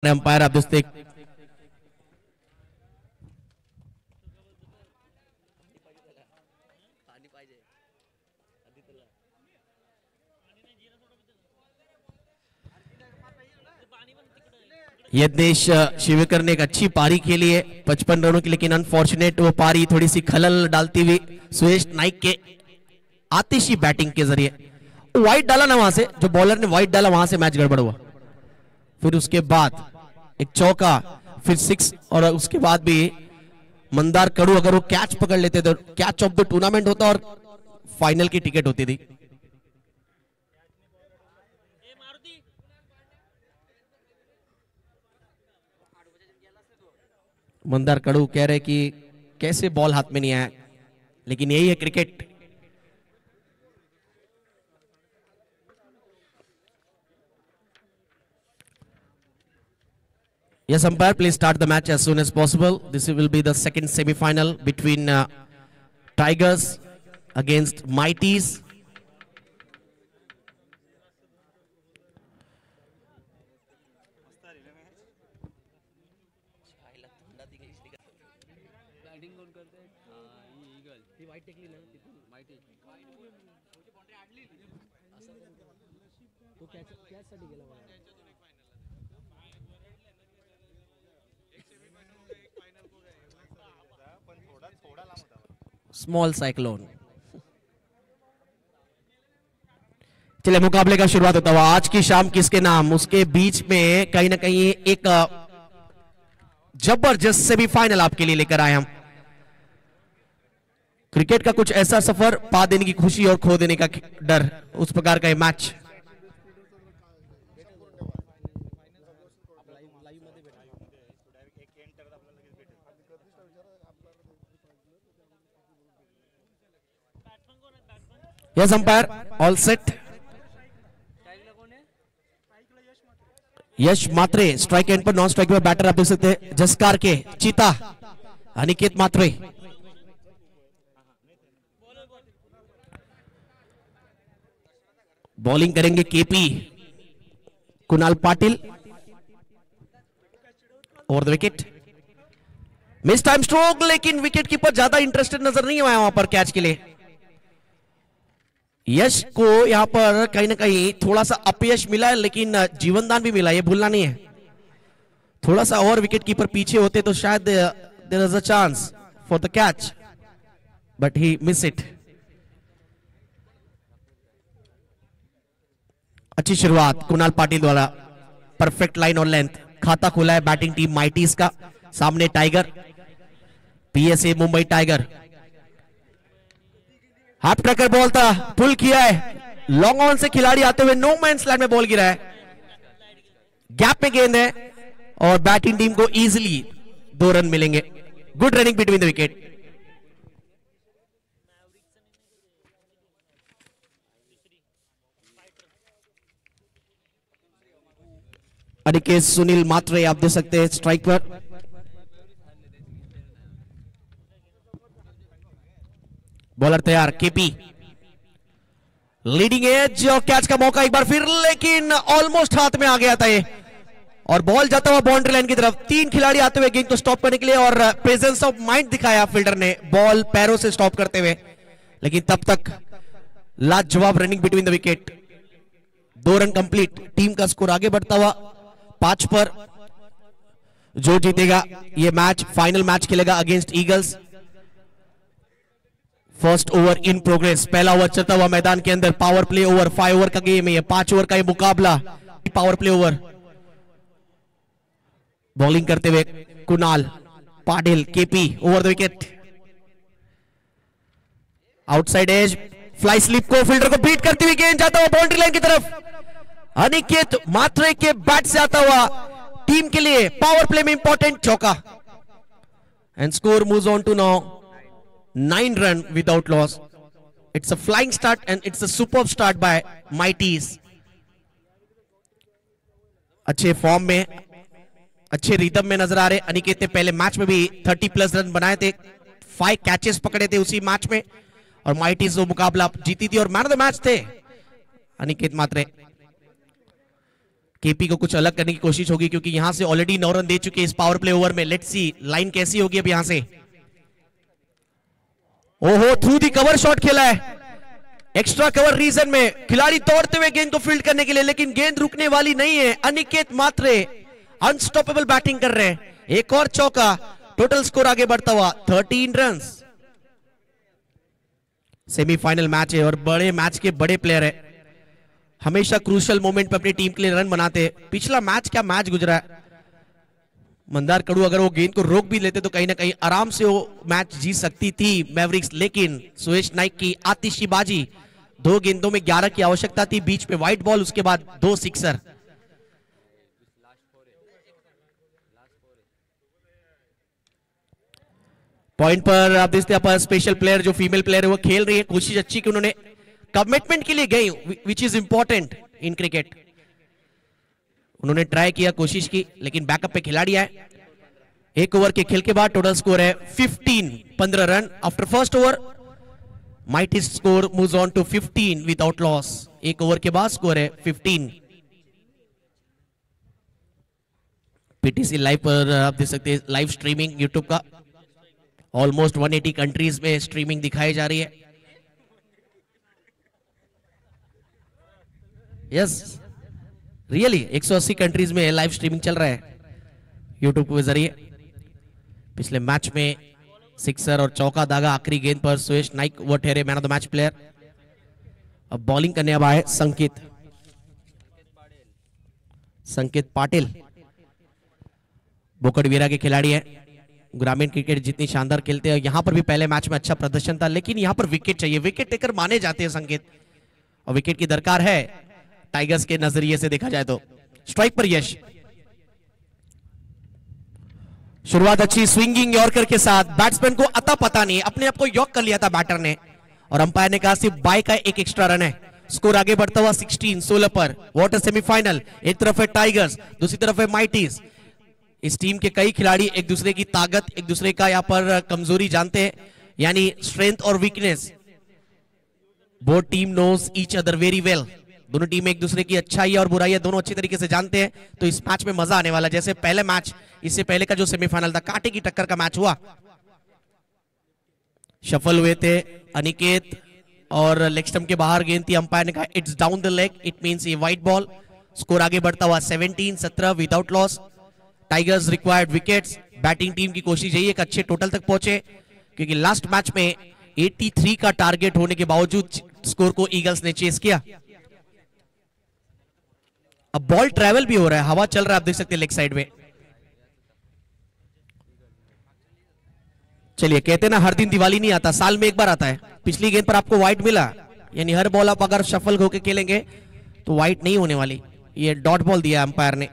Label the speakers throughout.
Speaker 1: Umpire आप दोस्त यज्ञेश शिवेकर ने एक अच्छी पारी खेली है 55 रनों की, लेकिन अनफॉर्चुनेट वो पारी थोड़ी सी खलल डालती हुई सुरेश नाइक के आतिशी बैटिंग के जरिए वाइड डाला ना, वहां से जो बॉलर ने वाइड डाला वहां से मैच गड़बड़ हुआ। फिर उसके बाद एक चौका, फिर 6 और उसके बाद भी मंदार कड़ू अगर वो कैच पकड़ लेते तो कैच ऑफ द टूर्नामेंट होता और फाइनल की टिकट होती थी। मंदार कड़ू कह रहे कि कैसे बॉल हाथ में नहीं आया, लेकिन यही है cricket. Yes, umpire, please start the match as soon as possible. This will be the second semi-final between Tigers against Mighties. Small cyclone. चलिए मुकाबले का शुरुआत होता हुआ आज की शाम किसके नाम, उसके बीच में कहीं ना कहीं एक जबरदस्त सेमीफाइनल आपके लिए लेकर आए हम। क्रिकेट का कुछ ऐसा सफर, पा देने की खुशी और खो देने का डर, उस प्रकार का ये match. Yes umpire, all set. Yash Mhatre strike end पर, नॉन स्ट्राइक पर बैटर आप देख सकते हैं जसकार के चीता अनिकेत मात्रे। बॉलिंग करेंगे KP Kunal Patil over the wicket. Miss time stroke, लेकिन विकेट कीपर ज्यादा इंटरेस्टेड नजर नहीं आया वहां पर कैच के लिए। यश को यहां पर कहीं ना कहीं थोड़ा सा अपयश मिला है, लेकिन जीवनदान भी मिला, ये भूलना नहीं है। थोड़ा सा और विकेट कीपर पीछे होते तो शायद there is a chance for the catch, but he miss it. अच्छी शुरुआत कुणाल पाटिल द्वारा, परफेक्ट लाइन और लेंथ। खाता खोला है बैटिंग टीम माइटीज का, सामने tiger PSA Mumbai tiger. Half tracker ball था, पुल किया है, लॉन्ग ऑन से खिलाड़ी आते हुए नो मैन लैंड में बॉल गिरा है, गैप में गेंद है और बैटिंग टीम को इजीली 2 रन मिलेंगे। Good running between the wicket. Aniket Sunil Mhatre आप देख सकते हैं स्ट्राइक पर। बॉलर तैयार केपी, लीडिंग एज और कैच का मौका एक बार फिर, लेकिन ऑलमोस्ट हाथ में आ गया था ये, और बॉल जाता हुआ बाउंड्री लाइन की तरफ। 3 खिलाड़ी आते हुए गेंद को स्टॉप करने के लिए, और प्रेजेंस ऑफ माइंड दिखाया फील्डर ने बॉल पैरों से स्टॉप करते हुए, लेकिन तब तक लाजवाब running between the wicket. 2 run complete, team का स्कोर आगे बढ़ता हुआ 5 पर। जो जीतेगा ये मैच फाइनल मैच खेलेगा against eagles. First over in progress, पहला ओवर चलता हुआ मैदान के अंदर। पावर प्ले ओवर, 5 ओवर का गेम है ये, 5 ओवर का ये मुकाबला, पावर प्ले ओवर। बॉलिंग करते हुए Kunal Patil KP over the wicket. Outside edge, fly slip को फील्डर को बीट करती हुई गेंद जाता हुआ बाउंड्री लाइन की तरफ। अनिकेत मात्रे के बैट से आता हुआ टीम के लिए पावर प्ले में इंपॉर्टेंट चौका, and score moves on to now 9 run without loss. It's a flying start and it's a superb start by Mighties. अच्छे फॉर्म में, अच्छे रिदम में नजर आ रहे अनिकेत ने। पहले मैच में भी 30+ रन बनाए थे, 5 कैचेस पकड़े थे उसी मैच में, और माइटीज वो मुकाबला जीती थी और मैन ऑफ द मैच थे अनिकेत मात्रे। केपी को कुछ अलग करने की कोशिश होगी क्योंकि यहां से ऑलरेडी 9 रन दे चुके इस पावर प्ले ओवर में। लेट्स सी लाइन कैसी होगी अब यहां से। ओहो, थ्रू दी कवर शॉट खेला है एक्स्ट्रा कवर रीजन में। खिलाड़ी दौड़ते हुए गेंद को फील्ड करने के लिए, लेकिन गेंद रुकने वाली नहीं है। अनिकेत मात्रे अनस्टॉपेबल बैटिंग कर रहे हैं। एक और चौका, टोटल स्कोर आगे बढ़ता हुआ 13 रन। सेमीफाइनल मैच है और बड़े मैच के बड़े प्लेयर है, हमेशा क्रूशियल मोमेंट पे अपनी टीम के लिए रन बनाते हैं। पिछला मैच क्या मैच गुजरा है। मंदार कड़ू अगर वो गेंद को रोक भी लेते तो कहीं ना कहीं आराम से वो मैच जीत सकती थी मैवरिक्स, लेकिन सुरेश नाइक की आतिशीबाजी, 2 गेंदों में 11 की आवश्यकता थी, बीच पे व्हाइट बॉल, उसके बाद 2 सिक्सर। पॉइंट पर आप देखते हैं स्पेशल प्लेयर जो फीमेल प्लेयर है वो खेल रही है। कोशिश अच्छी कि उन्होंने कमिटमेंट के लिए गई, which is important in cricket. उन्होंने ट्राई किया, कोशिश की, लेकिन बैकअप पे खिलाड़ी आए। एक ओवर के खेल के बाद टोटल स्कोर है 15 run after first over. Mighty score moves on to 15 without loss. एक ओवर के बाद स्कोर है 15। पीटीसी लाइव पर आप देख सकते हैं, लाइव स्ट्रीमिंग यूट्यूब का ऑलमोस्ट 180 कंट्रीज में स्ट्रीमिंग दिखाई जा रही है। यस रियली 180 कंट्रीज में लाइव स्ट्रीमिंग चल रहा है यूट्यूब के जरिए। पिछले मैच में सिक्सर और चौका दागा आखिरी गेंद पर सुरेश नाइक वो ठहरे man of the match player. अब बॉलिंग करने अब आए संकेत पाटिल, बोकड़वीरा के खिलाड़ी है। ग्रामीण क्रिकेट जितनी शानदार खेलते हैं, यहां पर भी पहले मैच में अच्छा प्रदर्शन था, लेकिन यहां पर विकेट चाहिए। विकेट टेकर माने जाते हैं संकेत, और विकेट की दरकार है टाइगर्स के नजरिए से देखा जाए तो। स्ट्राइक पर यश, शुरुआत अच्छी स्विंगिंग यॉर्कर के साथ। बैट्समैन को अता पता नहीं, अपने आप को यॉक कर लिया था बैटर ने, और अंपायर ने कहा सिर्फ बाय का एक एक्स्ट्रा रन है। स्कोर आगे बढ़ता हुआ 16 पर। What a semifinal. एक तरफ है टाइगर्स, दूसरी तरफ है माइटीज। इस टीम के कई खिलाड़ी एक दूसरे की ताकत, एक दूसरे का यहाँ पर कमजोरी जानते हैं, यानी स्ट्रेंथ और weakness. Both team knows each other very well. दोनों टीम एक दूसरे की अच्छाई और बुराई दोनों अच्छी तरीके से जानते हैं, तो इस मैच में मजा आने वाला। जैसे पहले मैच, इससे पहले का जो सेमीफाइनल था, कांटे की टक्कर का मैच हुआ। शफल हुए थे अनिकेत, और लेग स्टंप के बाहर गेंद थी। अंपायर ने कहा it's down the leg, it means ये वाइट बॉल। स्कोर आगे बढ़ता हुआ 17 without loss. Tigers required wickets. Batting team की कोशिश यही है कि अच्छे टोटल तक पहुंचे, क्योंकि लास्ट मैच में 83 का टारगेट होने के बावजूद स्कोर को ईगल्स ने चेस किया। अब बॉल ट्रैवल भी हो रहा है, हवा चल रहा है, आप देख सकते हैं लेग साइड में। चलिए, कहते हैं ना हर दिन दिवाली नहीं आता, साल में एक बार आता है। पिछली गेंद पर आपको व्हाइट मिला, यानी हर बॉल आप अगर शफल होकर खेलेंगे तो व्हाइट नहीं होने वाली। ये डॉट बॉल दिया अंपायर ने।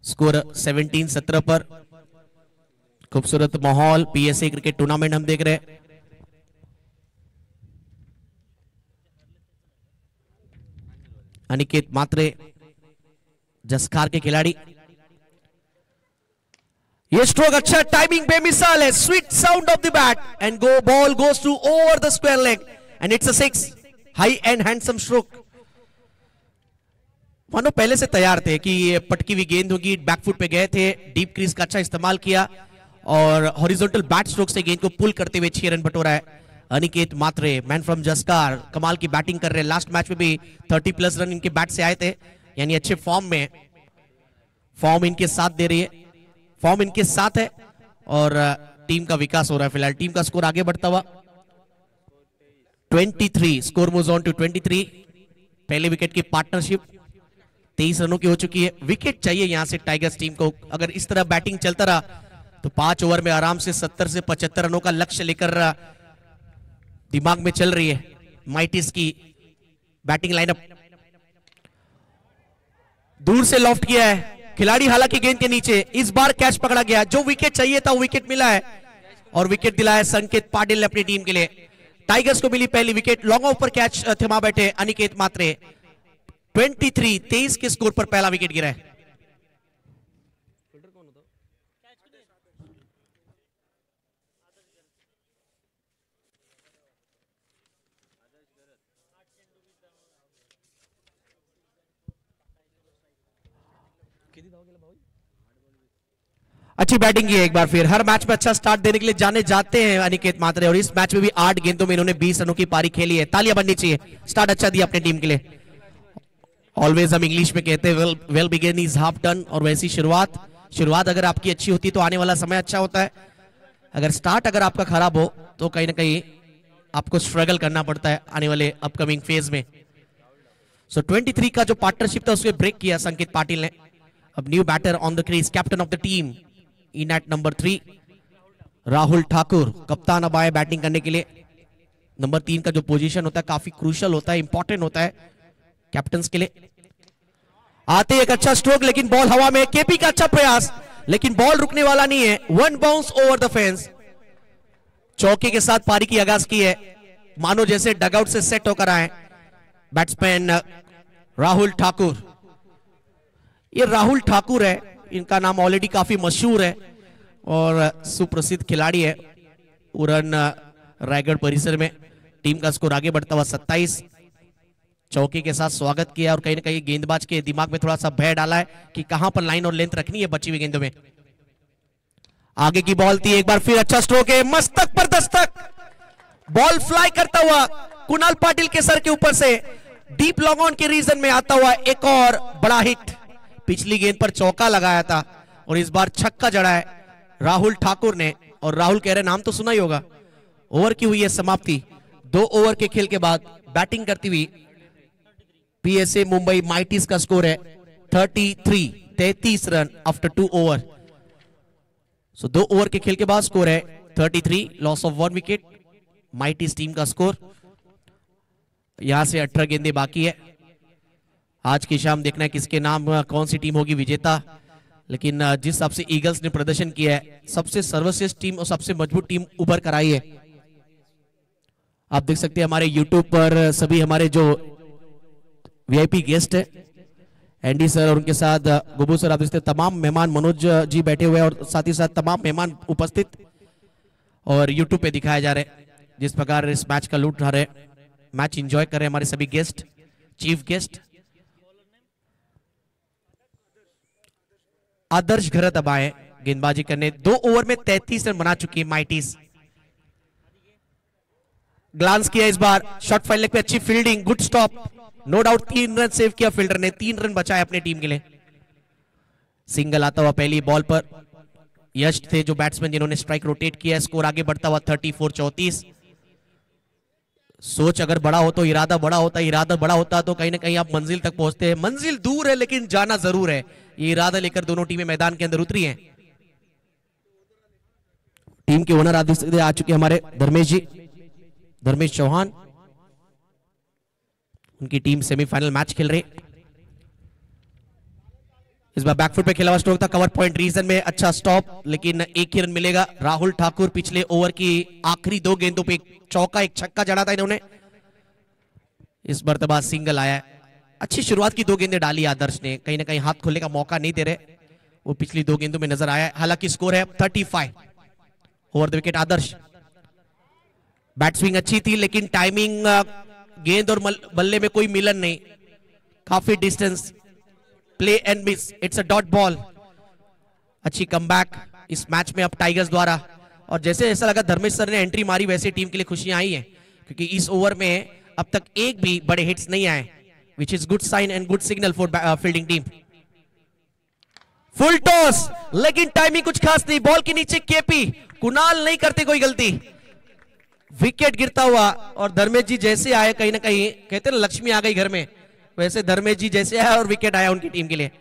Speaker 1: स्कोर 17 पर। खूबसूरत माहौल, पीएसए क्रिकेट टूर्नामेंट हम देख रहे हैं। अनिकेत मात्रे जसकार के खिलाड़ी। ये स्ट्रोक अच्छा, टाइमिंग बेमिसाल है। Sweet sound of the bat and go, ball goes to over the square leg and it's a 6। High and handsome stroke. मानो पहले से तैयार थे कि ये पटकी हुई गेंद होगी, बैकफुट पे गए थे, डीप क्रीज का अच्छा इस्तेमाल किया और हॉरिजॉन्टल बैट स्ट्रोक से गेंद को पुल करते हुए 6 रन बटोरा है। अनिकेत मात्रे, मैन फ्रॉम जसकार, कमाल की बैटिंग कर रहे हैं। लास्ट मैच में भी 30+ रन इनके बैट से आए थे, यानी अच्छे फॉर्म में। फॉर्म इनके साथ दे रही है, फॉर्म इनके साथ है और टीम का विकास हो रहा है। फिलहाल टीम का स्कोर आगे बढ़ता हुआ 23। Score moves on to 23। पहले विकेट की पार्टनरशिप 23 रनों की हो चुकी है। विकेट चाहिए यहां से टाइगर्स टीम को। अगर इस तरह बैटिंग चलता रहा तो 5 ओवर में आराम से 70 से 75 रनों का लक्ष्य लेकर दिमाग में चल रही है माइटीज की बैटिंग लाइनअप। दूर से लॉफ्ट किया है खिलाड़ी, हालांकि गेंद के नीचे। इस बार कैच पकड़ा गया, जो विकेट चाहिए था वो विकेट मिला है और विकेट दिलाया संकेत पाटिल ने अपनी टीम के लिए। टाइगर्स को मिली पहली विकेट। लॉन्ग ऑफ पर कैच थमा बैठे अनिकेत मात्रे। 23 के स्कोर पर पहला विकेट गिरा है। अच्छी बैटिंग की है एक बार फिर। हर मैच में अच्छा स्टार्ट देने के लिए जाने जाते हैं अनिकेत मात्रे, और इस मैच में भी 8 गेंदों में इन्होंने 20 रनों की पारी खेली है। तालियां बननी चाहिए, स्टार्ट अच्छा दिया अपने टीम के लिए। ऑलवेज हम इंग्लिश में कहते हैं well begin is half done, और वैसी शुरुआत अगर आपकी अच्छी होती तो आने वाला समय अच्छा होता है। अगर स्टार्ट अगर आपका खराब हो तो कहीं ना कहीं आपको स्ट्रगल करना पड़ता है आने वाले अपकमिंग फेज में। सो 23 का जो पार्टनरशिप था उसको ब्रेक किया संकेत पाटिल ने। अब new batter on the crease, captain of the team in at number 3 Rahul Thakur, कप्तान अब आए बैटिंग करने के लिए। नंबर 3 का जो पोजीशन होता है काफी क्रूशियल होता है, इंपॉर्टेंट होता है कैप्टन्स के लिए। आते एक अच्छा स्ट्रोक, लेकिन बॉल हवा में। केपी का अच्छा प्रयास, लेकिन बॉल रुकने वाला नहीं है। 1 बाउंस ओवर द फेंस। चौके के साथ पारी की आगाज की है, मानो जैसे डगआउट से सेट होकर आए बैट्समैन राहुल ठाकुर। ये राहुल ठाकुर है, इनका नाम ऑलरेडी काफी मशहूर है और सुप्रसिद्ध खिलाड़ी है उड़न रायगढ़ परिसर में। टीम का स्कोर आगे बढ़ता हुआ 27। चौके के साथ स्वागत किया और कहीं ना कहीं गेंदबाज के दिमाग में थोड़ा सा भय डाला है कि कहां पर लाइन और लेंथ रखनी है बची हुई गेंदों में। आगे की बॉल थी, एक बार फिर अच्छा स्ट्रोक है, मस्तक पर दस्तक, बॉल फ्लाई करता हुआ कुणाल पाटिल के सर के ऊपर से डीप लॉन्ग ऑन के रीजन में आता हुआ एक और बड़ा हिट। पिछली गेंद पर चौका लगाया था और इस बार छक्का जड़ा है राहुल ठाकुर ने। और राहुल कह रहे नाम तो सुना ही होगा। ओवर की हुई है समाप्ति। 2 ओवर के खेल के बाद बैटिंग करती हुई पीएसए मुंबई माइटीज का स्कोर है 33 रन आफ्टर 2 ओवर। सो 2 ओवर के खेल के बाद स्कोर है 33, लॉस ऑफ 1 विकेट माइटीज टीम का स्कोर। यहां से 18 गेंदे बाकी है। आज की शाम देखना है किसके नाम कौन सी टीम होगी विजेता। लेकिन जिस हिसाब से ईगल्स ने प्रदर्शन किया है, सबसे सर्वश्रेष्ठ टीम और सबसे मजबूत टीम उभर कर आई है। आप देख सकते हैं हमारे यूट्यूब पर सभी हमारे जो वीआईपी गेस्ट है, एंडी सर और उनके साथ गुबू सर, आप देखते हैं तमाम मेहमान, मनोज जी बैठे हुए हैं और साथ ही साथ तमाम मेहमान उपस्थित और यूट्यूब पे दिखाए जा रहे हैं जिस प्रकार इस मैच का लूट उठा रहे, मैच एंजॉय कर रहे हैं हमारे सभी गेस्ट, चीफ गेस्ट। आदर्श घरत अब आए गेंदबाजी करने। 2 ओवर में 33 रन बना चुकी है माइटीज। ग्लांस किया इस बार, शॉट फाइल लेग पे अच्छी fielding, good stop, no doubt 3 run save किया फील्डर ने, 3 रन बचाए अपने टीम के लिए। सिंगल आता हुआ पहली बॉल पर यश थे जो बैट्समैन जिन्होंने स्ट्राइक रोटेट किया। स्कोर आगे बढ़ता हुआ 34-34। सोच अगर बड़ा हो तो इरादा बड़ा होता, इरादा बड़ा होता तो कहीं ना कहीं आप मंजिल तक पहुंचते हैं। मंजिल दूर है लेकिन जाना जरूर है, ये इरादा लेकर दोनों टीमें मैदान के अंदर उतरी हैं। टीम के ओनर आ चुके हमारे धर्मेश जी, धर्मेश चौहान। उनकी टीम सेमीफाइनल मैच खेल रही। इस बार बैकफुट पे खेला हुआ स्ट्रोक था, कवर पॉइंट रीजन में अच्छा स्टॉप, लेकिन 1 ही रन मिलेगा। राहुल ठाकुर पिछले ओवर की आखिरी 2 गेंदों पे चौका एक छक्का जड़ा था इन्होंने, इस मर्तबा सिंगल आया है। अच्छी शुरुआत की 2 गेंदें डाली आदर्श ने, कहीं ना कहीं हाथ खोलने का मौका नहीं दे रहे, वो पिछली 2 गेंदों में नजर आया है। हालांकि स्कोर है 35 over the wicket Adarsh. Bat swing अच्छी थी लेकिन टाइमिंग, गेंद और बल्ले में कोई मिलन नहीं, काफी distance, play and miss, it's a dot ball. अच्छी कमबैक इस मैच में अब टाइगर्स द्वारा, और जैसे ऐसा लगा धर्मेश सर ने एंट्री मारी वैसे टीम के लिए खुशियां आई हैं, क्योंकि इस ओवर में अब तक एक भी बड़े हिट्स नहीं आए, which is good sign and good signal for fielding team. Full toss, लेकिन टाइमिंग कुछ खास नहीं, बॉल के नीचे केपी, कुणाल नहीं करते कोई गलती, विकेट गिरता हुआ। और धर्मेश जी जैसे आए, कहीं ना कहीं कहते ना लक्ष्मी आ गई घर में, वैसे धर्मेश जी जैसे आया और विकेट आया उनकी टीम के लिए।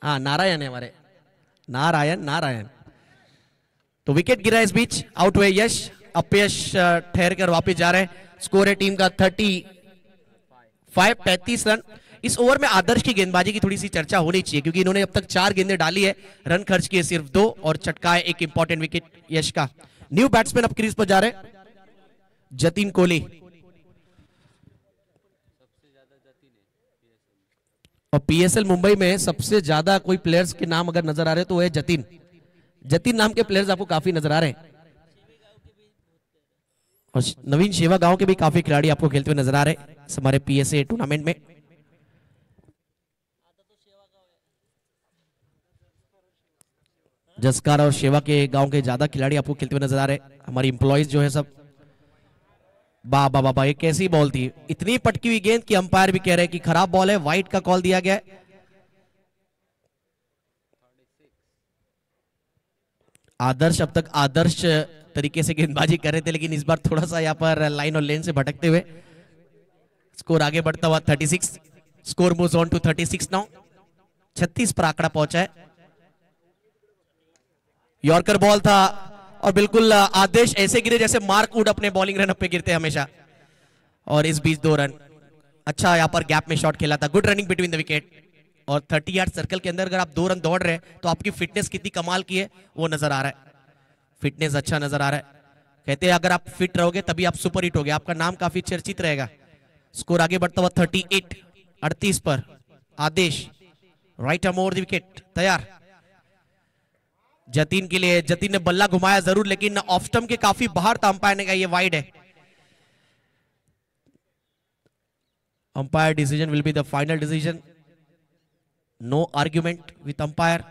Speaker 1: हाँ नारायण है हमारे, नारायण नारायण। तो विकेट गिरा इस बीच, आउट हुए यश, अपयश ठहर कर वापिस जा रहे हैं। स्कोर है टीम का 35 रन। इस ओवर में आदर्श की गेंदबाजी की थोड़ी सी चर्चा होनी चाहिए, क्योंकि इन्होंने अब तक 4 गेंदें डाली है, रन खर्च किए सिर्फ 2 और चटकाए एक इंपॉर्टेंट विकेट यश का। न्यू बैट्समैन अब क्रीज पर जा रहे हैं, जतिन कोहली। और पीएसएल मुंबई में सबसे ज्यादा कोई प्लेयर्स के नाम अगर नजर आ रहे हैं तो वो है जतिन। जतिन नाम के प्लेयर्स आपको काफी नजर आ रहे हैं, और नवीन शेवा गांव के भी काफी खिलाड़ी आपको खेलते हुए नजर आ रहे हैं हमारे पीएसए टूर्नामेंट में। जसकार और शेवा के गांव के ज्यादा खिलाड़ी आपको खेलते हुए नजर आ रहे हैं। हमारी इंप्लॉइज जो है सब बाबा बाबा, ये कैसी बॉल थी, इतनी पटकी हुई गेंद कि अंपायर भी कह रहे हैं कि खराब बॉल है, वाइड का कॉल दिया गया है। आदर्श अब तक आदर्श तरीके से गेंदबाजी कर रहे थे, लेकिन इस बार थोड़ा सा यहाँ पर लाइन और लेन से भटकते हुए स्कोर आगे बढ़ता हुआ 36। Score moves on to 36 now. 36 पर आंकड़ा पहुंचा है। यॉर्कर बॉल था और बिल्कुल आदेश ऐसे गिरे जैसे मार्क वुड अपने बॉलिंग रन पे गिरते हमेशा, और इस बीच 2 रन। अच्छा यहाँ पर गैप में शॉट खेला था, good running between the wicket. और 30 यार्ड सर्कल के अंदर अगर आप 2 रन दौड़ रहे हैं तो आपकी फिटनेस कितनी कमाल की है वो नजर आ रहा है। फिटनेस अच्छा नजर आ रहा है। कहते हैं अगर आप फिट रहोगे तभी आप सुपर हिट होगे, आपका नाम काफी चर्चित रहेगा। स्कोर आगे बढ़ता हुआ 38। 38 पर Adesh, right arm over the wicket, तैयार जतीन के लिए। जतीन ने बल्ला घुमाया जरूर, लेकिन ऑफ स्टंप के काफी बाहर था। अंपायर ने कहा ये वाइड है। Umpire decision will be the final decision, no argument with umpire.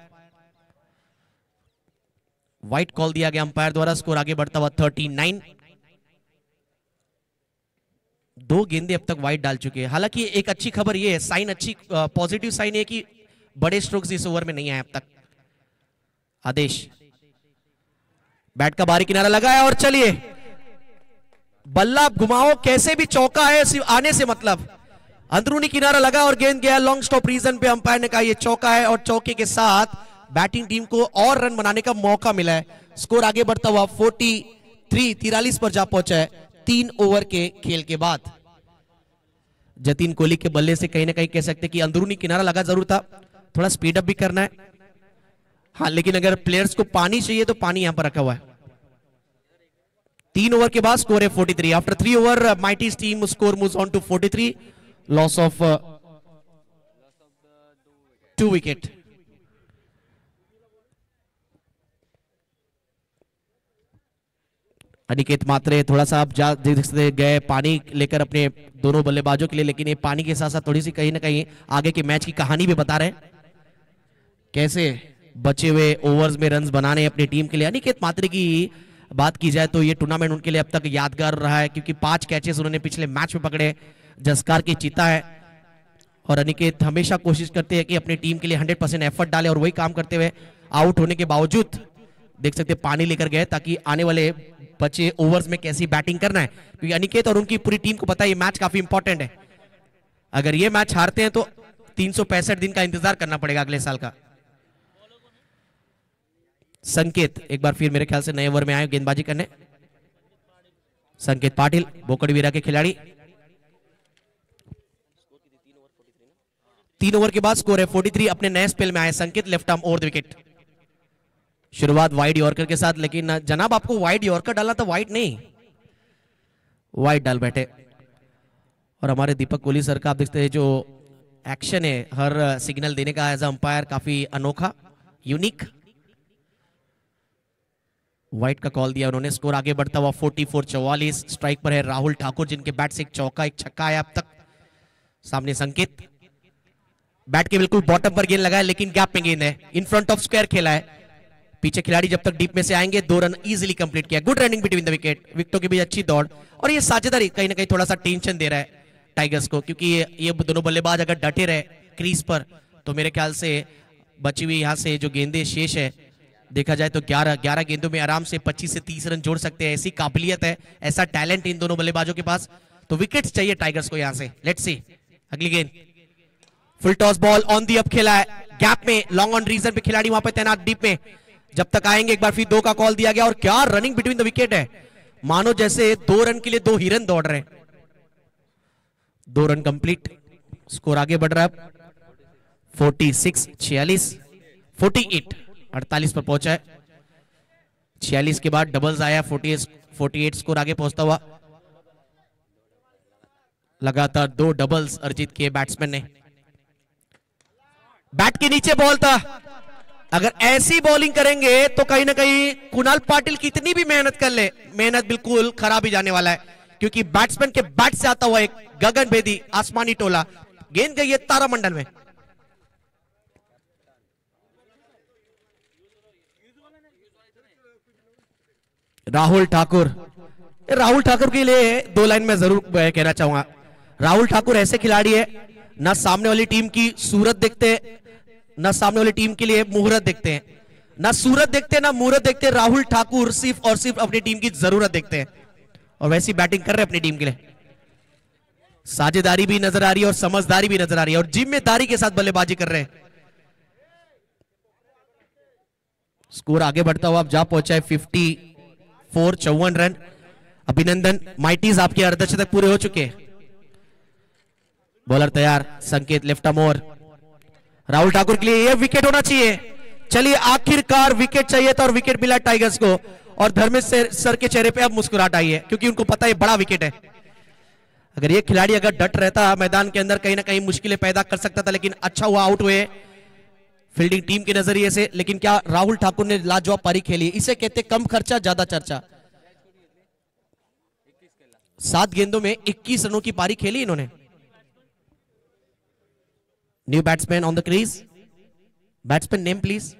Speaker 1: Wide call दिया गया अंपायर द्वारा। स्कोर आगे बढ़ता हुआ 39। 2 गेंदे अब तक वाइड डाल चुके हैं। हालांकि एक अच्छी खबर ये है, साइन अच्छी पॉजिटिव साइन है कि बड़े स्ट्रोक्स इस ओवर में नहीं आए अब तक। आदेश बैट का बाहरी किनारा लगाया और चलिए बल्ला घुमाओ, कैसे भी चौका है, सिर्फ आने से मतलब। अंदरूनी किनारा लगा और गेंद गया लॉन्ग स्टॉप रीजन पे। अंपायर ने कहा ये चौका है और चौके के साथ बैटिंग टीम को और रन बनाने का मौका मिला है। स्कोर आगे बढ़ता हुआ 43 पर जा पहुंचा है 3 ओवर के खेल के बाद। जतीन कोहली के बल्ले से कहीं ना कहीं कह सकते कि अंदरूनी किनारा लगा जरूर था, थोड़ा स्पीड अप भी करना है। हाँ, लेकिन अगर प्लेयर्स को पानी चाहिए तो पानी यहां पर रखा हुआ है। 3 ओवर के बाद स्कोर है 43। After 3 over mighty team score moves on to 43, loss of 2 wicket. Aniket Mhatre थोड़ा सा आप देख सकते गए पानी लेकर अपने दोनों बल्लेबाजों के लिए, लेकिन ये पानी के साथ साथ थोड़ी सी कहीं ना कहीं आगे के मैच की कहानी भी बता रहे हैं, कैसे बचे हुए ओवर्स में रन्स बनाने अपनी टीम के लिए। अनिकेत मात्रे की बात की जाए तो ये टूर्नामेंट उनके लिए अब तक यादगार रहा है, क्योंकि 5 कैचेस उन्होंने पिछले मैच में पकड़े। जसकार की चीता है और अनिकेत हमेशा कोशिश करते हैं कि अपनी टीम के लिए 100% एफर्ट डाले, और वही काम करते हुए आउट होने के बावजूद देख सकते पानी लेकर गए ताकि आने वाले बचे ओवर्स में कैसी बैटिंग करना है, क्योंकि अनिकेत और उनकी पूरी टीम को पता है ये मैच काफी इंपॉर्टेंट है। अगर ये मैच हारते हैं तो 365 दिन का इंतजार करना पड़ेगा अगले साल का। संकेत एक बार फिर मेरे ख्याल से नए ओवर में आए गेंदबाजी करने। संकेत पाटिल बोकड़वीरा के खिलाड़ी। 3 ओवर के बाद स्कोर है 43। अपने नए स्पेल में आए संकेत, left arm over the wicket. शुरुआत वाइड यॉर्कर के साथ, लेकिन जनाब आपको वाइड यॉर्कर डालना था, वाइड नहीं, वाइड डाल बैठे। और हमारे दीपक कोहली सर का आप देखते हैं जो एक्शन है हर सिग्नल देने का एज अंपायर, काफी अनोखा, यूनिक। वाइड का कॉल दिया उन्होंने। स्कोर आगे बढ़ता हुआ 44। स्ट्राइक पर है राहुल ठाकुर, जिनके बैट से एक चौका एक छक्का है अब तक। सामने संकेत, बैट के बिल्कुल बॉटम पर गेंद लगाया, लेकिन गैप में गेंद है, इन फ्रंट ऑफ स्क्वायर खेला है। पीछे खिलाड़ी जब तक डीप में से आएंगे 2 रन इजीली कंप्लीट किया। Good running between the wicket, विकेटों के बीच अच्छी दौड़, और ये साझेदारी कहीं ना कहीं थोड़ा सा टेंशन दे रहा है टाइगर्स को, क्योंकि ये दोनों बल्लेबाज अगर डटे रहे क्रीज पर तो मेरे ख्याल से बची हुई यहां से जो गेंदें शेष है, देखा जाए तो 11 गेंदों में आराम से 25 से 30 रन जोड़ सकते हैं। ऐसी काबिलियत है, ऐसा टैलेंट इन दोनों बल्लेबाजों के पास, तो विकेट्स चाहिए टाइगर्स को यहां से। लेट्स सी अगली गेंद। Full toss ball on the up खेला है, गैप में लॉन्ग ऑन रीजन पे खिलाड़ी वहां पे तैनात डीप में। जब तक आएंगे एक बार फिर 2 का कॉल दिया गया, और क्या रनिंग बिटवीन द विकेट है, मानो जैसे 2 रन के लिए 2 हिरन दौड़ रहे हैं। 2 रन कंप्लीट। स्कोर आगे बढ़ रहा है 46। 48 पर पहुंचा है। 46 के बाद डबल्स आया, 48 स्कोर आगे पहुंचता हुआ। लगातार 2 डबल्स अर्जित किए बैट्समैन ने। बैट के नीचे बॉल था, अगर ऐसी बॉलिंग करेंगे तो कहीं ना कहीं कुणाल पाटिल कितनी भी मेहनत कर ले, मेहनत बिल्कुल खराब ही जाने वाला है, क्योंकि बैट्समैन के बैट से आता हुआ एक गगनभेदी आसमानी टोला, गेंद गई है तारामंडल में। राहुल ठाकुर, राहुल ठाकुर के लिए दो लाइन में जरूर कहना चाहूंगा। राहुल ठाकुर ऐसे खिलाड़ी है, ना सामने वाली टीम की सूरत देखते हैं, ना सामने वाली टीम के लिए मुहूर्त देखते हैं, ना सूरत देखते हैं ना मुहूर्त देखते हैं। राहुल ठाकुर सिर्फ और सिर्फ अपनी टीम की जरूरत देखते हैं और वैसी बैटिंग कर रहे हैं अपनी टीम के लिए। साझेदारी भी नजर आ रही है और समझदारी भी नजर आ रही है और जिम्मेदारी के साथ बल्लेबाजी कर रहे हैं। स्कोर आगे बढ़ता हुआ अब जा पहुंचा है 54 रन। अभिनंदन, माइटीज आपके अर्धशतक पूरे हो चुके हैं। बॉलर तैयार, संकेत left arm over. Rahul Thakur के लिए यह विकेट होना चाहिए। चलिए, आखिरकार विकेट चाहिए था और विकेट मिला टाइगर्स को और धर्मेश सर के चेहरे पे अब मुस्कुराहट आई है क्योंकि उनको पता है बड़ा विकेट है। अगर ये खिलाड़ी अगर डट रहता मैदान के अंदर कहीं ना कहीं मुश्किलें पैदा कर सकता था, लेकिन अच्छा हुआ आउट हुए फील्डिंग टीम के नजरिए से। लेकिन क्या राहुल ठाकुर ने लाजवाब पारी खेली, इसे कहते कम खर्चा ज्यादा चर्चा। 7 गेंदों में 21 रनों की पारी खेली इन्होंने। New batsman on the crease, batsman name please.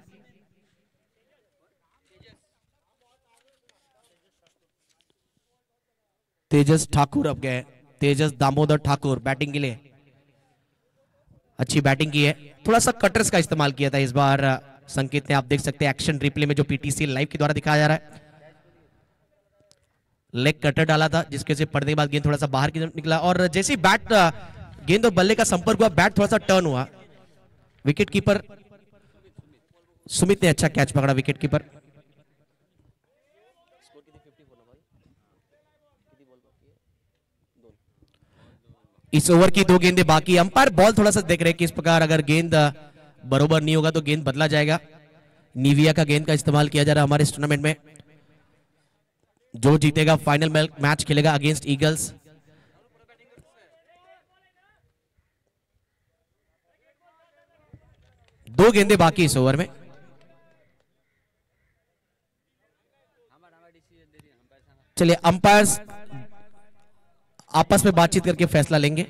Speaker 1: Tejas Thakur अब गए, तेजस दामोदर ठाकुर बैटिंग के लिए। अच्छी बैटिंग की है, थोड़ा सा कटर्स का इस्तेमाल किया था इस बार संकेत ने। आप देख सकते हैं एक्शन रिप्ले में जो पीटीसी लाइव के द्वारा दिखाया जा रहा है। लेग कटर डाला था जिसके से पड़ने के बाद गेंद थोड़ा सा बाहर की तरफ निकला और जैसे ही बैट गेंद और बल्ले का संपर्क हुआ बैट थोड़ा सा टर्न हुआ। विकेट कीपर सुमित ने अच्छा कैच पकड़ा। विकेट कीपर इस ओवर की 2 गेंदें बाकी। अंपायर बॉल थोड़ा सा देख रहे हैं कि इस प्रकार अगर गेंद बरोबर नहीं होगा तो गेंद बदला जाएगा। निविया का गेंद का इस्तेमाल किया जा रहा है हमारे इस टूर्नामेंट में। जो जीतेगा फाइनल मैच खेलेगा अगेंस्ट ईगल्स। दो गेंदें बाकी इस ओवर में। चलिए, अंपायर्स आपस में बातचीत करके फैसला लेंगे।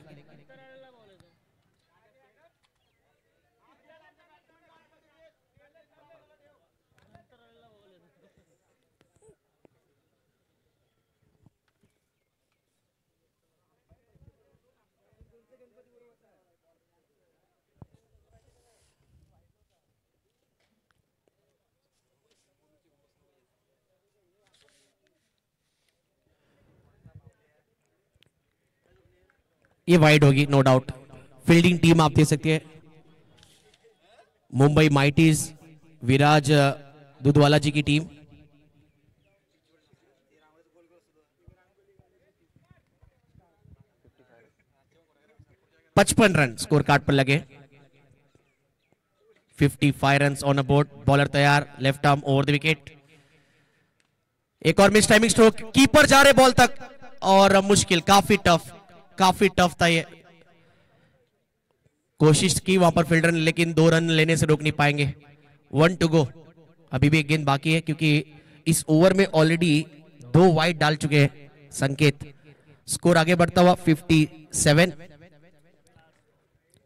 Speaker 1: ये वाइड होगी नो डाउट। फील्डिंग टीम आप देख सकते हैं, मुंबई माइटीज विराज दुधवाला जी की टीम। पचपन रन स्कोर कार्ड पर लगे। 55 run on a board. Bowler तैयार, left arm over the wicket. एक और मिस टाइमिंग स्ट्रोक, कीपर जा रहे बॉल तक और मुश्किल, काफी टफ था ये। कोशिश की वहां पर फील्डर ने लेकिन 2 रन लेने से रोक नहीं पाएंगे। 1 टू गो। अभी भी एक गेंद बाकी है क्योंकि इस ओवर में ऑलरेडी 2 वाइड डाल चुके हैं संकेत। स्कोर आगे बढ़ता हुआ 57।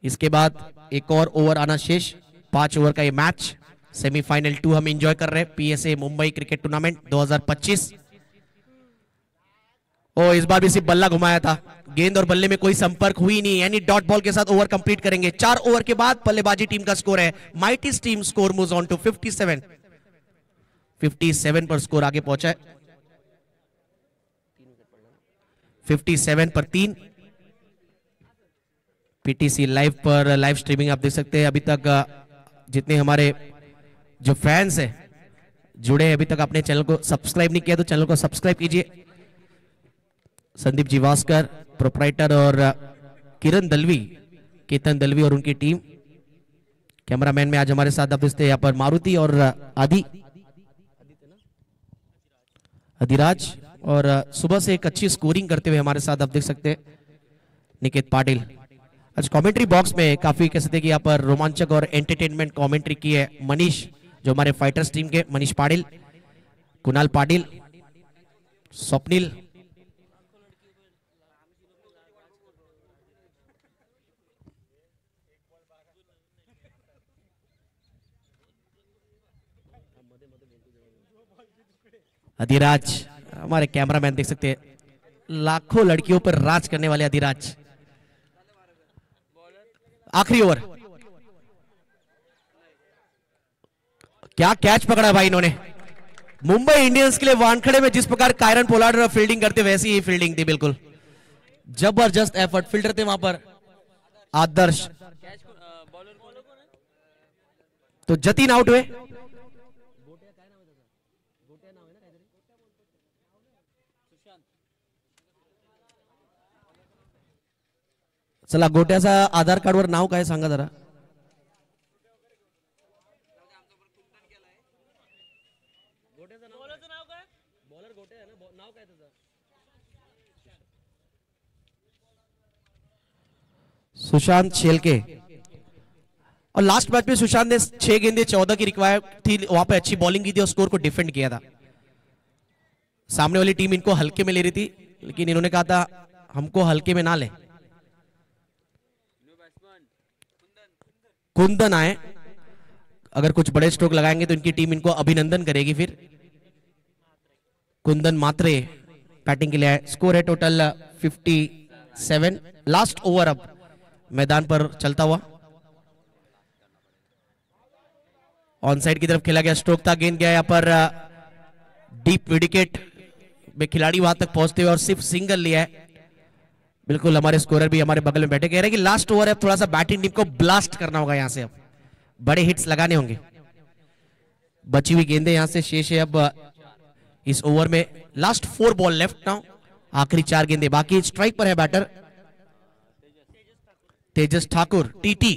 Speaker 1: इसके बाद एक और ओवर आना शेष। 5 ओवर का ये मैच सेमीफाइनल 2 हम एंजॉय कर रहे हैं पीएसए मुंबई क्रिकेट टूर्नामेंट 2025। ओ, इस बार भी सिर्फ बल्ला घुमाया था, गेंद और बल्ले में कोई संपर्क हुई नहीं, यानी डॉट बॉल के साथ ओवर कंप्लीट करेंगे। 4 ओवर के बाद बल्लेबाजी टीम का स्कोर है। Mighties team score moves on to 57। 57 पर स्कोर आगे पहुंचा है। 57 पर 3। पीटीसी लाइव पर लाइव स्ट्रीमिंग आप देख सकते हैं। अभी तक जितने हमारे जो फैंस हैं जुड़े हैं, अभी तक अपने चैनल को सब्सक्राइब नहीं किया तो चैनल को सब्सक्राइब कीजिए। संदीप जीवास्कर प्रोप्राइटर और किरण दलवी, केतन दलवी और उनकी टीम। कैमरामैन में आज हमारे साथ अब यहाँ पर मारुति और अधिराज, और सुबह से एक अच्छी स्कोरिंग करते हुए हमारे साथ आप देख सकते हैं निकेत पाटिल। आज कमेंट्री बॉक्स में काफी कह सकते हैं कि यहाँ पर रोमांचक और एंटरटेनमेंट कमेंट्री की है मनीष, जो हमारे फाइटर्स टीम के मनीष पाटिल, कुणाल पाटिल, स्वप्निल, अधिराज, हमारे कैमरामैन देख सकते हैं, लाखों लड़कियों पर राज करने वाले अधिराज। आखिरी ओवर, क्या कैच पकड़ा भाई इन्होंने। मुंबई इंडियंस के लिए वानखेड़े में जिस प्रकार कायरन पोलार्ड फील्डिंग करते वैसी ही फील्डिंग थी, बिल्कुल जबरदस्त एफर्ट। फील्डर थे वहां पर आदर्श, तो जतीन आउट हुए। चला, गोट्याचा आधार कार्डवर नाव काय सांगा जरा। सुशांत शेलके। और लास्ट मैच में सुशांत ने 6 गेंदे 14 की रिक्वायर थी, वहां पे अच्छी बॉलिंग की थी और स्कोर को डिफेंड किया था। सामने वाली टीम इनको हल्के में ले रही थी, लेकिन इन्होंने कहा था हमको हल्के में ना ले। कुंदन आए, अगर कुछ बड़े स्ट्रोक लगाएंगे तो इनकी टीम इनको अभिनंदन करेगी। फिर कुंदन मात्रे बैटिंग के लिए आए। स्कोर है टोटल 57। लास्ट ओवर अब मैदान पर चलता हुआ, ऑन साइड की तरफ खेला गया, स्ट्रोक था, गेंद गया यहाँ पर डीप विकेट में, खिलाड़ी वहां तक पहुंचते हुए और सिर्फ सिंगल लिया है। बिल्कुल हमारे स्कोरर भी हमारे बगल में बैठे, कह रहे हैं कि लास्ट ओवर है, थोड़ा सा बैटिंग टीम को ब्लास्ट करना होगा, यहां से अब बड़े हिट्स लगाने होंगे। बची हुई गेंदें यहां से शेष है अब इस ओवर में। लास्ट 4 बॉल लेफ्ट नाउ, आखिरी 4 गेंदें बाकी। स्ट्राइक पर है batter Tejas Thakur, TT.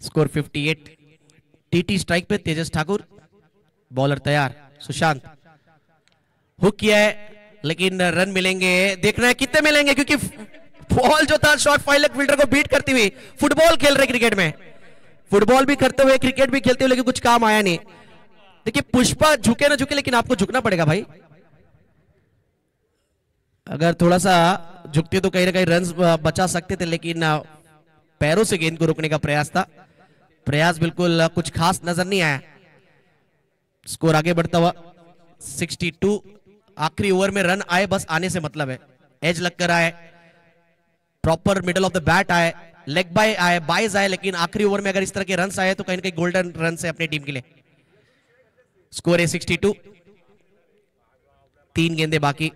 Speaker 1: Score 58। TT strike पे, तेजस ठाकुर बॉलर तैयार। सुशांत हुक किया है, लेकिन रन मिलेंगे, देखना है कितने मिलेंगे, क्योंकि बॉल जो था शॉर्ट फाइव लेग फील्डर को बीट करती हुई। फुटबॉल खेल रहे क्रिकेट में, फुटबॉल भी करते हुए क्रिकेट भी खेलते हुए, लेकिन कुछ काम आया नहीं। देखिए पुष्पा झुके ना झुके, लेकिन आपको झुकना पड़ेगा भाई। अगर थोड़ा सा झुकते तो कहीं ना कहीं रन बचा सकते थे, लेकिन पैरों से गेंद को रोकने का प्रयास था। प्रयास बिल्कुल कुछ खास नजर नहीं आया। स्कोर आगे बढ़ता हुआ 62। आखिरी ओवर में रन आए, बस आने से मतलब है। एज लगकर आए, proper middle of the bat आए, लेग बाय आए, बाइज आए, लेकिन आखिरी ओवर में अगर इस तरह के रन आए तो कहीं ना कहीं गोल्डन रन है अपनी टीम के लिए। स्कोर है 62। 3 गेंदे बाकी।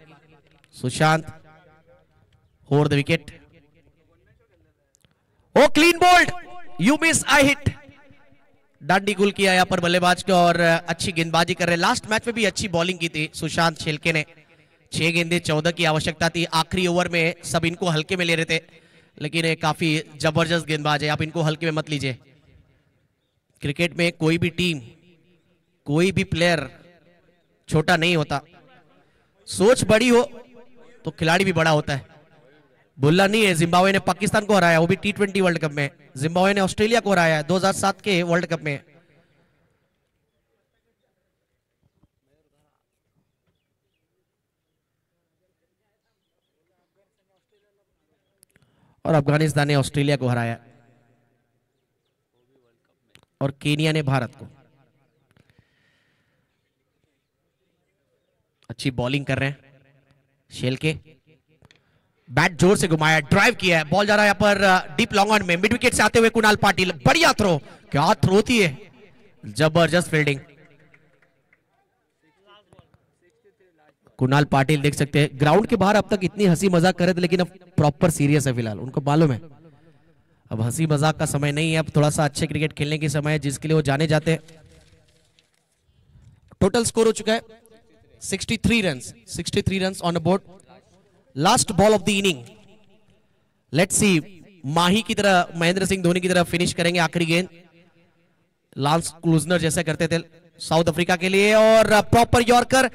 Speaker 1: Sushant over the wicket. Oh clean bowled, you miss I hit. डांडी गुल किया यहाँ पर बल्लेबाज को और अच्छी गेंदबाजी कर रहे हैं। लास्ट मैच में भी अच्छी बॉलिंग की थी सुशांत शेलके ने। 6 गेंदे 14 की आवश्यकता थी। आखिरी ओवर में सब इनको हल्के में ले रहे थे, लेकिन ये काफी जबरदस्त गेंदबाज है, आप इनको हल्के में मत लीजिए। क्रिकेट में कोई भी टीम, कोई भी प्लेयर छोटा नहीं होता। सोच बड़ी हो तो खिलाड़ी भी बड़ा होता है। भूलना नहीं है, जिम्बाब्वे ने पाकिस्तान को हराया, वो भी T20 वर्ल्ड कप में। जिम्बाब्वे ने ऑस्ट्रेलिया को हराया 2007 के वर्ल्ड कप में। और अफगानिस्तान ने ऑस्ट्रेलिया को हराया, और केनिया ने भारत को। अच्छी बॉलिंग कर रहे हैं शेलके। बैट जोर से घुमाया, ड्राइव किया है, बॉल जा रहा है यहाँ पर डीप लॉन्ग ऑन में। मिड विकेट से आते हुए कुणाल पाटिल, बढ़िया थ्रो, क्या थ्रो थी है, जबरदस्त फील्डिंग। कुणाल पाटिल देख सकते हैं ग्राउंड के बाहर अब तक इतनी हंसी मजाक कर रहे थे, लेकिन अब प्रॉपर सीरियस है फिलहाल, उनको मालूम है अब हंसी मजाक का समय नहीं है, अब थोड़ा सा अच्छे क्रिकेट खेलने के समय है, जिसके लिए वो जाने जाते हैं। टोटल स्कोर हो चुका है 63 runs, 63 runs on a board. Last ball of the inning, let's see Mahi की तरह, महेंद्र सिंह धोनी की तरह फिनिश करेंगे आखिरी गेंद, लांस क्लूजनर जैसे करते थे साउथ अफ्रीका के लिए। और proper yorker,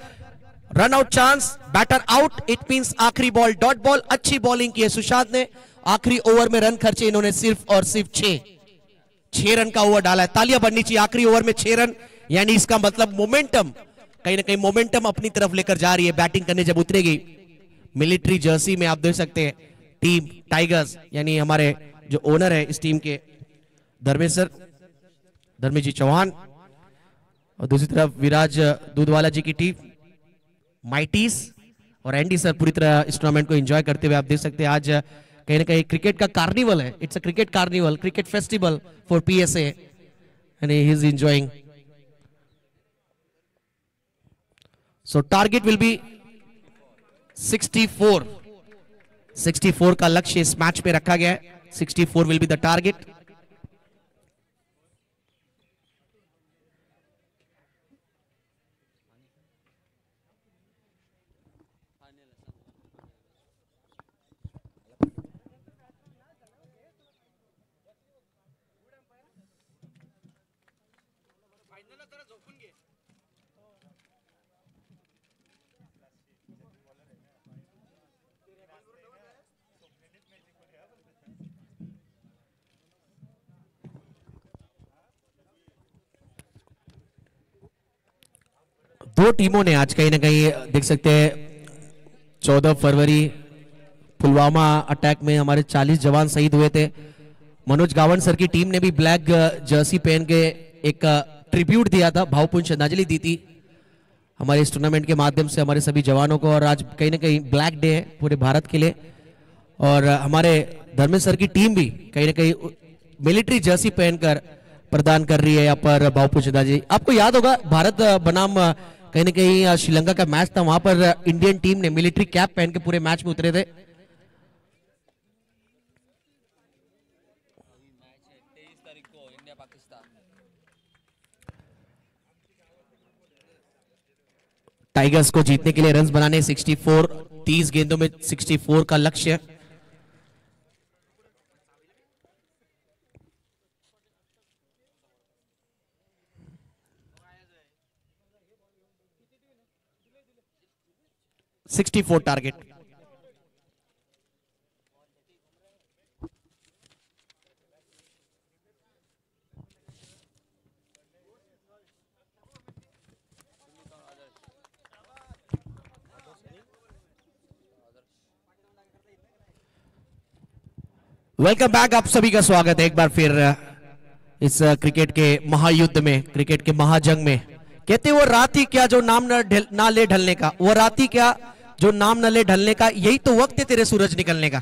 Speaker 1: run out chance, batter out, it means आखिरी बॉल डॉट बॉल। अच्छी बॉलिंग की है सुशांत ने, आखिरी ओवर में रन खर्चे इन्होंने सिर्फ और सिर्फ 6 रन का ओवर डाला है। तालियां बढ़नी चाहिए, आखिरी ओवर में 6 रन, यानी इसका मतलब मोमेंटम, कहीं ना कहीं मोमेंटम अपनी तरफ लेकर जा रही है। बैटिंग करने जब उतरेगी, मिलिट्री जर्सी में आप देख सकते हैं टीम टाइगर्स, यानी हमारे जो ओनर है इस टीम के धर्मेश सर, धर्मेजी चौहान और दूसरी तरफ विराज दूधवाला जी की टीम माइटीज और एंडी सर पूरी तरह इस टूर्नामेंट को एंजॉय करते हुए आप देख सकते हैं। आज कहीं ना कहीं क्रिकेट का कार्निवल है, it's a cricket carnival, cricket festival for PSA and he is enjoying. So target will be 64 का लक्ष्य इस मैच पे रखा गया है। 64 विल बी द टारगेट। दो टीमों ने आज कहीं ना कहीं देख सकते हैं 14 फरवरी पुलवामा अटैक में हमारे 40 जवान शहीद हुए थे। मनोज गावन सर की टीम ने भी ब्लैक जर्सी पहन के एक ट्रिब्यूट दिया था, भावपूर्ण श्रद्धांजलि दी थी हमारे इस टूर्नामेंट के माध्यम से हमारे सभी जवानों को। और आज कहीं ना कहीं ब्लैक डे है पूरे भारत के लिए। और हमारे धर्मेंद्र सर की टीम भी कहीं ना कहीं मिलिट्री जर्सी पहनकर प्रदान कर रही है यहाँ पर भावपूर्ण श्रद्धांजलि। आपको याद होगा भारत बनाम कहीं ना कहीं श्रीलंका का मैच था, वहां पर इंडियन टीम ने मिलिट्री कैप पहन के पूरे मैच में उतरे थे। टाइगर्स को जीतने के लिए रन्स बनाने 64, 30 गेंदों में 64 का लक्ष्य। $64 टारगेट। वेलकम बैक, आप सभी का स्वागत है एक बार फिर इस क्रिकेट के महायुद्ध में, क्रिकेट के महाजंग में। कहते वो रात ही क्या जो नाम ना ले ढलने का, वो रात ही क्या जो नाम न ले ढलने का, यही तो वक्त है तेरे सूरज निकलने का।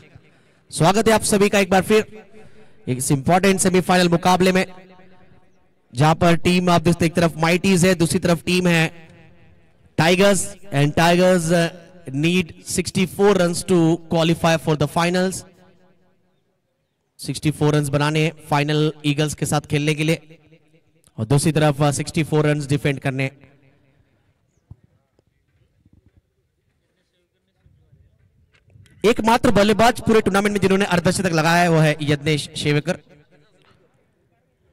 Speaker 1: स्वागत है आप सभी का एक बार फिर इस इंपॉर्टेंट सेमीफाइनल मुकाबले में, जहां पर टीम आप देखते एक तरफ माइटीज है, दूसरी तरफ टीम है Tigers. And Tigers need 64 runs to qualify for the finals. 64 runs बनाने फाइनल ईगल्स के साथ खेलने के लिए, और दूसरी तरफ 64 रन्स डिफेंड करने। एकमात्र बल्लेबाज पूरे टूर्नामेंट में जिन्होंने अर्धशतक लगाया है वो है यज्ञेश शेवेकर।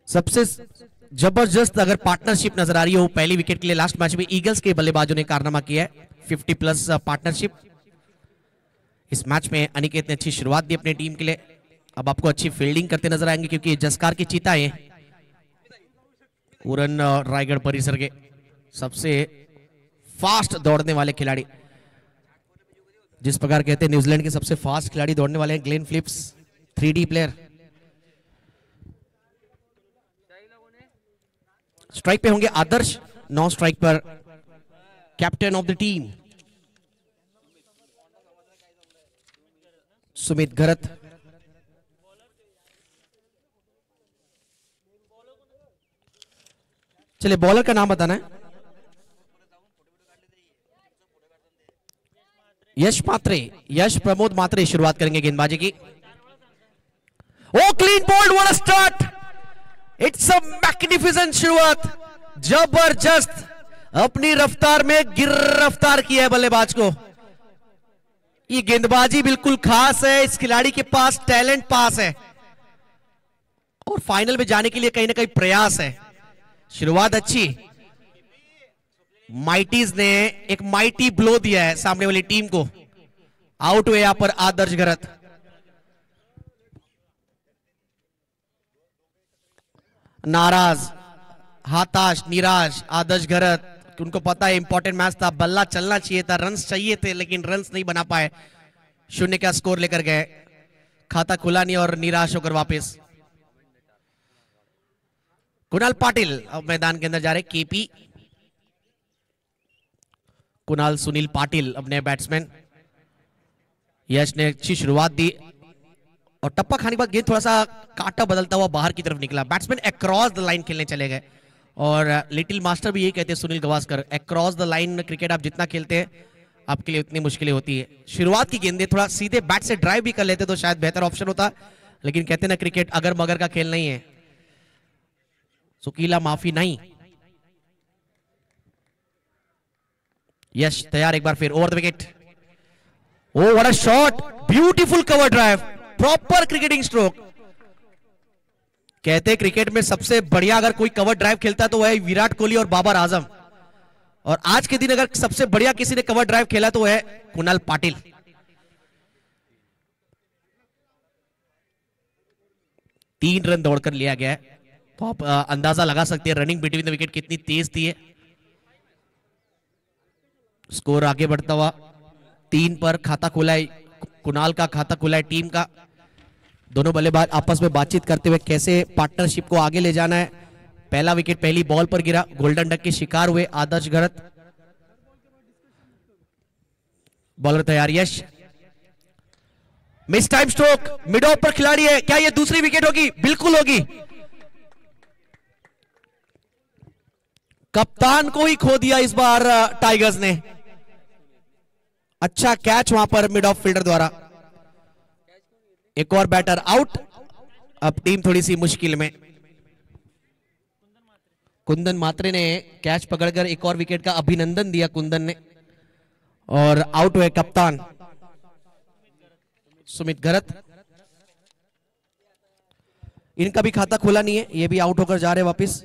Speaker 1: सबसे जबरदस्त अगर पार्टनरशिप नजर आ रही है वो पहली विकेट के लिए लास्ट मैच में ईगल्स के बल्लेबाजों ने कारनामा किया है, 50+ पार्टनरशिप। इस मैच में अनिकेत ने अच्छी शुरुआत दी अपनी टीम के लिए। अब आपको अच्छी फील्डिंग करते नजर आएंगे क्योंकि जसकार की चीता है, उरन रायगढ़ परिसर के सबसे फास्ट दौड़ने वाले खिलाड़ी। जिस प्रकार कहते हैं न्यूजीलैंड के सबसे फास्ट खिलाड़ी दौड़ने वाले हैं Glenn Phillips, 3D player. Strike पे होंगे आदर्श, 9 स्ट्राइक पर captain of the team Sumit Gharat. चलिए बॉलर का नाम बताना है। यश मात्रे, यश प्रमोद मात्रे शुरुआत करेंगे गेंदबाजी की। Oh clean bowled, what a start, it's a magnificent शुरुआत, जबरदस्त अपनी रफ्तार में गिरफ्तार किया है बल्लेबाज को। ये गेंदबाजी बिल्कुल खास है, इस खिलाड़ी के पास टैलेंट पास है और फाइनल में जाने के लिए कहीं ना कहीं प्रयास है। शुरुआत अच्छी, माइटीज ने एक माइटी ब्लो दिया है सामने वाली टीम को। आउट हुए यहां पर आदर्श घरत। नाराज, हताश, निराश आदर्श घरत, उनको पता है इंपॉर्टेंट मैच था, बल्ला चलना चाहिए था, रन्स चाहिए थे लेकिन रन्स नहीं बना पाए, 0 का स्कोर लेकर गए, खाता खुला नहीं और निराश होकर वापस। कुणाल पाटिल अब मैदान के अंदर जा रहे, केपी कुणाल सुनील पाटिल अपने बैट्समैन। यश ने अच्छी शुरुआत दी और टप्पा खाने के बाद गेंद थोड़ा सा कांटा बदलता हुआ बाहर की तरफ निकला। बैट्समैन अक्रॉस द लाइन खेलने चले गए और लिटिल मास्टर भी यही कहते हैं Sunil Gavaskar, across the line cricket आप जितना खेलते हैं आपके लिए उतनी मुश्किलें होती है। शुरुआत की गेंदें थोड़ा सीधे बैट से ड्राइव भी कर लेते तो शायद बेहतर ऑप्शन होता, लेकिन कहते ना क्रिकेट अगर मगर का खेल नहीं है, सुकीला माफी नहीं। यश तैयार एक बार फिर over the wicket. Oh what a shot, beautiful cover drive, proper cricketing stroke. कहते क्रिकेट में सबसे बढ़िया अगर कोई कवर ड्राइव खेलता है तो वह है विराट कोहली और बाबर आजम, और आज के दिन अगर सबसे बढ़िया किसी ने कवर ड्राइव खेला तो वह है कुणाल पाटिल। तीन रन दौड़कर लिया गया है, तो आप अंदाजा लगा सकते हैं रनिंग बिटवीन द विकेट कितनी तेज थी है। स्कोर आगे बढ़ता हुआ 3 पर खाता खुला है, कुणाल का खाता खुला है टीम का। दोनों बल्लेबाज आपस में बातचीत करते हुए कैसे पार्टनरशिप को आगे ले जाना है। पहला विकेट पहली बॉल पर गिरा, गोल्डन डक के शिकार हुए आदर्श घरत। बॉलर तैयार Yash, miss time stroke, mid off पर खिलाड़ी है, क्या यह दूसरी विकेट होगी? बिल्कुल होगी। कप्तान को ही खो दिया इस बार टाइगर्स ने। अच्छा कैच वहां पर मिड ऑफ फील्डर द्वारा। एक और बैटर आउट, अब टीम थोड़ी सी मुश्किल में। कुंदन मात्रे ने कैच पकड़कर एक और विकेट का अभिनंदन दिया कुंदन ने, और आउट हुए कप्तान सुमित घरत। इनका भी खाता खुला नहीं है, ये भी आउट होकर जा रहे वापिस।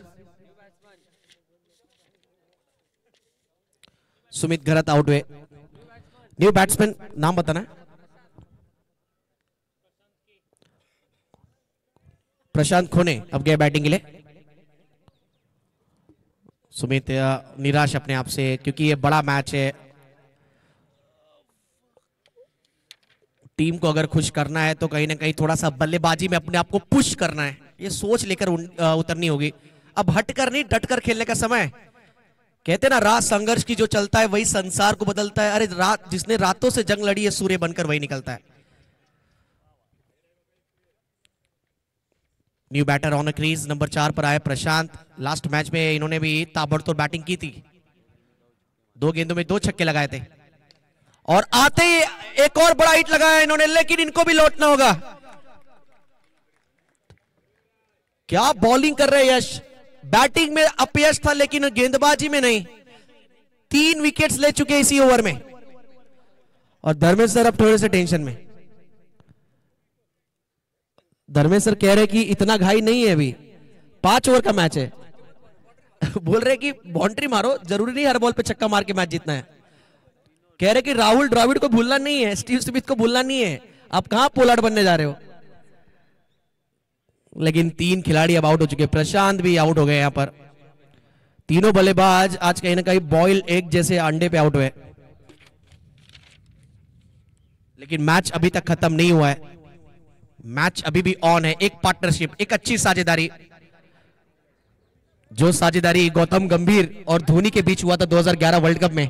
Speaker 1: सुमित घरत आउट हुए। न्यू बैट्समैन नाम बताना है? प्रशांत खोने अब गए बैटिंग के लिए। सुमित निराश अपने आप से, क्योंकि ये बड़ा मैच है, टीम को अगर खुश करना है तो कहीं ना कहीं थोड़ा सा बल्लेबाजी में अपने आप को पुश करना है, ये सोच लेकर उतरनी होगी। अब हटकर नहीं डटकर खेलने का समय। कहते ना रात संघर्ष की जो चलता है वही संसार को बदलता है। अरे रात जिसने रातों से जंग लड़ी है सूर्य बनकर वही निकलता है। New batter on crease number 4 पर आए प्रशांत। लास्ट मैच में इन्होंने भी ताबड़तोड़ बैटिंग की थी, 2 गेंदों में 2 छक्के लगाए थे, और आते ही एक और बड़ा हिट लगाया इन्होंने, लेकिन इनको भी लौटना होगा। क्या बॉलिंग कर रहे यश, बैटिंग में अपयश था लेकिन गेंदबाजी में नहीं। 3 विकेट्स ले चुके इसी ओवर में, और धर्मेंद्र सर अब थोड़े से टेंशन में। धर्मेंद्र सर कह रहे कि इतना घाई नहीं है, अभी 5 ओवर का मैच है। बोल रहे कि बाउंड्री मारो, जरूरी नहीं हर बॉल पे छक्का मार के मैच जीतना है। कह रहे कि राहुल द्रविड़ को भूलना नहीं है, स्टीव स्मिथ को भूलना नहीं है, आप कहां पोलार्ड बनने जा रहे हो। लेकिन 3 खिलाड़ी अब आउट हो चुके, प्रशांत भी आउट हो गए यहां पर। तीनों बल्लेबाज आज कहीं ना कहीं बॉयल एग जैसे अंडे पे आउट हुए, लेकिन मैच अभी तक खत्म नहीं हुआ है, मैच अभी भी ऑन है। एक पार्टनरशिप, एक अच्छी साझेदारी, जो साझेदारी गौतम गंभीर और धोनी के बीच हुआ था 2011 वर्ल्ड कप में।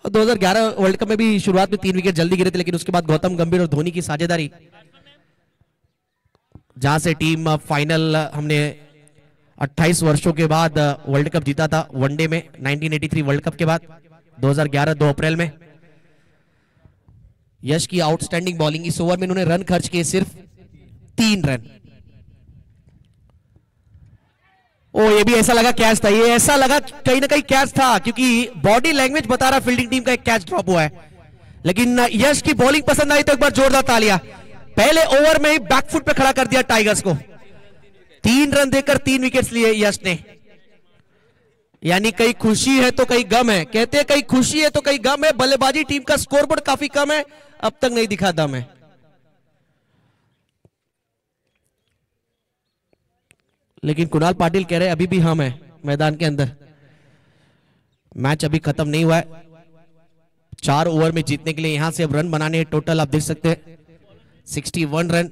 Speaker 1: 2011 वर्ल्ड कप में भी शुरुआत में 3 विकेट जल्दी गिरे थे, लेकिन उसके बाद गौतम गंभीर और धोनी की साझेदारी, जहां से टीम फाइनल हमने 28 वर्षों के बाद वर्ल्ड कप जीता था वनडे में, 1983 वर्ल्ड कप के बाद 2011 2 अप्रैल में। यश की आउटस्टैंडिंग बॉलिंग, इस ओवर में इन्होंने रन खर्च किए सिर्फ 3 रन। ओ ये भी ऐसा लगा कैच था, ये ऐसा लगा कहीं ना कहीं कैच था, क्योंकि बॉडी लैंग्वेज बता रहा फील्डिंग टीम का एक कैच ड्रॉप हुआ है। लेकिन यश की बॉलिंग पसंद आई तो एक बार जोरदार तालियां। पहले ओवर में ही बैकफुट पे खड़ा कर दिया टाइगर्स को, 3 रन देकर 3 विकेट्स लिए यश ने। यानी कहीं खुशी है तो कहीं गम है, कहते हैं कहीं खुशी है तो कहीं गम है। बल्लेबाजी टीम का स्कोरबोर्ड काफी कम है, अब तक नहीं दिखा दम है। लेकिन कुणाल पाटिल कह रहे अभी भी हम है मैदान के अंदर, मैच अभी खत्म नहीं हुआ है। 4 ओवर में जीतने के लिए यहां से अब रन बनाने टोटल आप देख सकते हैं 61 रन,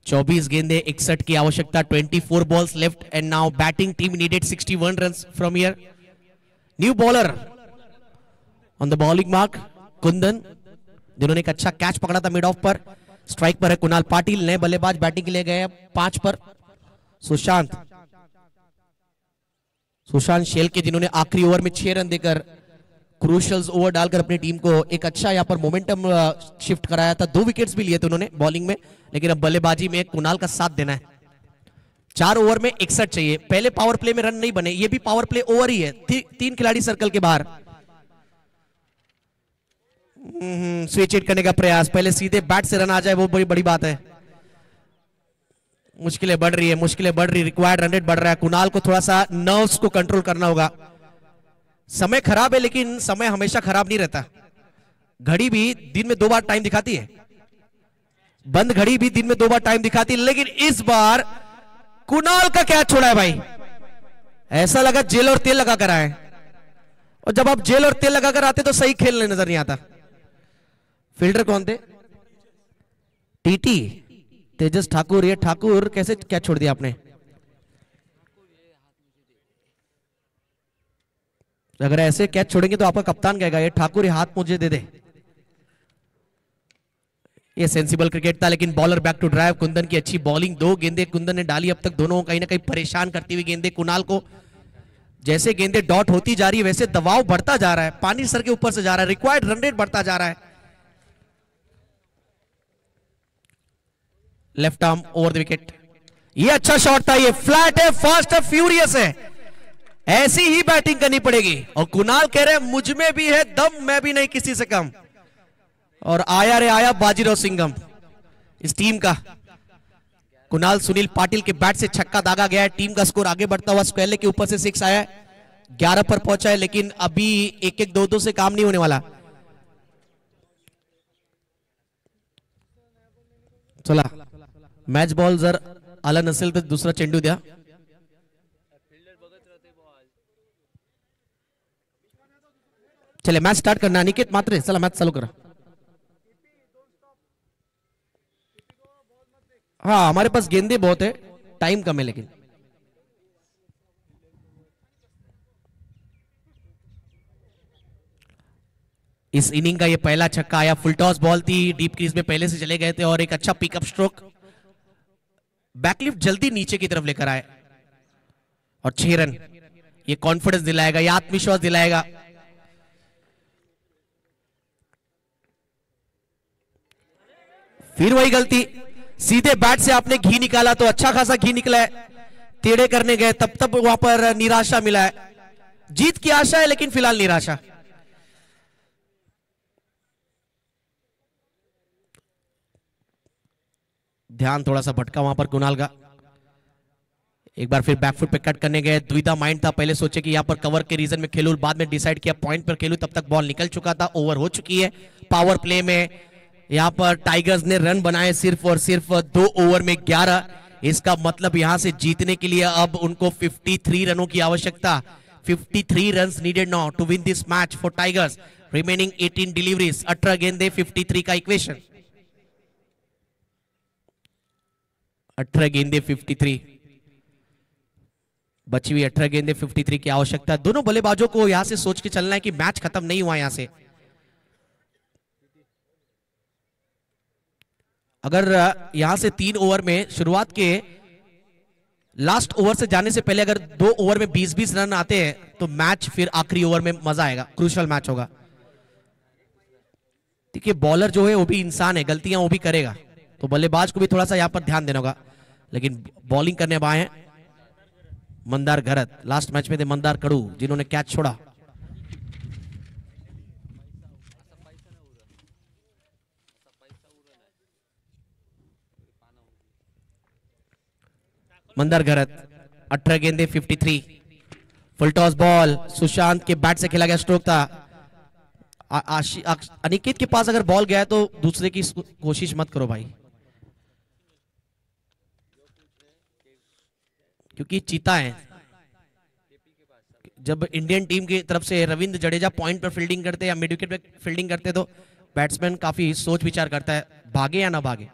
Speaker 1: 24 गेंदे 61 की आवश्यकता, 24 balls left and now batting team needed 61 runs from here. New bowler on the bowling mark Kundan, जिन्होंने एक अच्छा कैच पकड़ा था मिड ऑफ पर. स्ट्राइक पर है कुणाल पाटिल, नए बल्लेबाज बैटिंग के लिए गए 5 पर. सुशांत शेल के, जिन्होंने आखिरी ओवर में 6 रन देकर क्रूशल्स ओवर डालकर अपनी टीम को एक अच्छा यहां पर मोमेंटम शिफ्ट कराया था. 2 विकेट्स भी लिए थे उन्होंने बॉलिंग में, लेकिन अब बल्लेबाजी में कुणाल का साथ देना है. 4 ओवर में 61 चाहिए. पहले पावर प्ले में रन नहीं बने, ये भी पावर प्ले ओवर ही है. 3 खिलाड़ी सर्कल के बाहर. स्विच हिट करने का प्रयास, पहले सीधे बैट से रन आ जाए वो बड़ी बड़ी बात है. मुश्किलें बढ़ रही है, रिक्वायर्ड रन रेट बढ़ रहा है. कुणाल को थोड़ा सा नर्व्स को कंट्रोल करना होगा. समय खराब है, लेकिन समय हमेशा खराब नहीं रहता. घड़ी भी दिन में 2 बार टाइम दिखाती है, बंद घड़ी भी दिन में 2 बार टाइम दिखाती है. लेकिन इस बार कुणाल का कैच छोड़ा है भाई. ऐसा लगा जेल और तेल लगा कर आए, और जब आप जेल और तेल लगा कर आते तो सही खेलने नजर नहीं आता. फील्डर कौन थे? टीटी तेजस ठाकुर. ये ठाकुर कैसे कैच छोड़ दिया आपने? अगर ऐसे कैच छोड़ेंगे तो आपका कप्तान कहेगा ये ठाकुर ये हाथ मुझे दे दे. ये सेंसिबल क्रिकेट था, लेकिन bowler back to drive. Kundan की अच्छी बॉलिंग, 2 गेंदे कुंदन ने डाली अब तक. दोनों कहीं ना कहीं परेशान करती हुई गेंदे कुणाल को. जैसे गेंदे डॉट होती जा रही है वैसे दबाव बढ़ता जा रहा है, पानी सर के ऊपर से जा रहा है, रिक्वायर्ड रन रेट बढ़ता जा रहा है. Left arm over the wicket. ये अच्छा शॉट था, ये फ्लैट है, फास्ट है, फ्यूरियस है. ऐसी ही बैटिंग करनी पड़ेगी. और कुणाल कह रहे मुझ में भी है दम, मैं भी नहीं किसी से कम. और आया रे आया बाजीराव सिंघम इस टीम का. कुणाल सुनील पाटिल के बैट से छक्का दागा गया है. टीम का स्कोर आगे बढ़ता हुआ स्क्वेले के ऊपर से 6 आया है, 11 पर पहुंचा है. लेकिन अभी 1-1 2-2 से काम नहीं होने वाला. चला मॅच बॉल जर आला नसेल तर दुसरा चेंडू द्या. चले मैच स्टार्ट करना. अनिकेत मात्रे, चला मैच चालू करा. हाँ हमारे पास गेंदे बहुत है, टाइम कम है. लेकिन इस इनिंग का ये पहला छक्का आया. फुल टॉस बॉल थी, डीप क्रीज में पहले से चले गए थे और एक अच्छा पिकअप स्ट्रोक. बैकलिफ्ट जल्दी नीचे की तरफ लेकर आए और 6 रन. ये कॉन्फिडेंस दिलाएगा, ये आत्मविश्वास दिलाएगा. फिर वही गलती, सीधे बैट से आपने घी निकाला तो अच्छा खासा घी निकला है. टेढ़े करने गए तब वहां पर निराशा मिला है. जीत की आशा है लेकिन फिलहाल निराशा. ध्यान थोड़ा सा भटका वहां पर कुणाल का. एक बार फिर बैकफुट पे कट करने गए. द्विधा माइंड था, पहले सोचे कि यहां पर कवर के रीजन में खेलूं, बाद में डिसाइड किया पॉइंट पर खेलूं. तब तक बॉल निकल चुका था, ओवर हो चुकी है. पावर प्ले में यहां पर टाइगर्स ने रन बनाए सिर्फ और सिर्फ 2 ओवर में 11. इसका मतलब यहां से जीतने के लिए अब उनको 53 रनों की आवश्यकता. 53 runs needed now to win this match for Tigers. Remaining 18 deliveries, 18 गेंदे, 53 का इक्वेशन. 18 गेंदे 53, बची हुई 18 गेंदे 53 की आवश्यकता. दोनों बल्लेबाजों को यहां से सोच के चलना है कि मैच खत्म नहीं हुआ. यहां से अगर यहां से 3 ओवर में शुरुआत के लास्ट ओवर से जाने से पहले अगर 2 ओवर में 20-20 रन आते हैं तो मैच फिर आखिरी ओवर में मजा आएगा, क्रूशियल मैच होगा. देखिए बॉलर जो है वो भी इंसान है, गलतियां वो भी करेगा, तो बल्लेबाज को भी थोड़ा सा यहां पर ध्यान देना होगा. लेकिन बॉलिंग करने आए हैं मंदार घरत. लास्ट मैच में थे मंदार कड़ू जिन्होंने कैच छोड़ा. मंदार घरत 18 गेंदे 53. फुल टॉस बॉल सुशांत के बैट से खेला गया स्ट्रोक था. अनिकेत के पास अगर बॉल गया है तो दूसरे की कोशिश मत करो भाई, क्योंकि चीता है. जब इंडियन टीम की तरफ से रविंद्र जडेजा पॉइंट पर फील्डिंग करते या मिड विकेट पे फील्डिंग करते तो बैट्समैन काफी सोच विचार करता है भागे या ना भागे.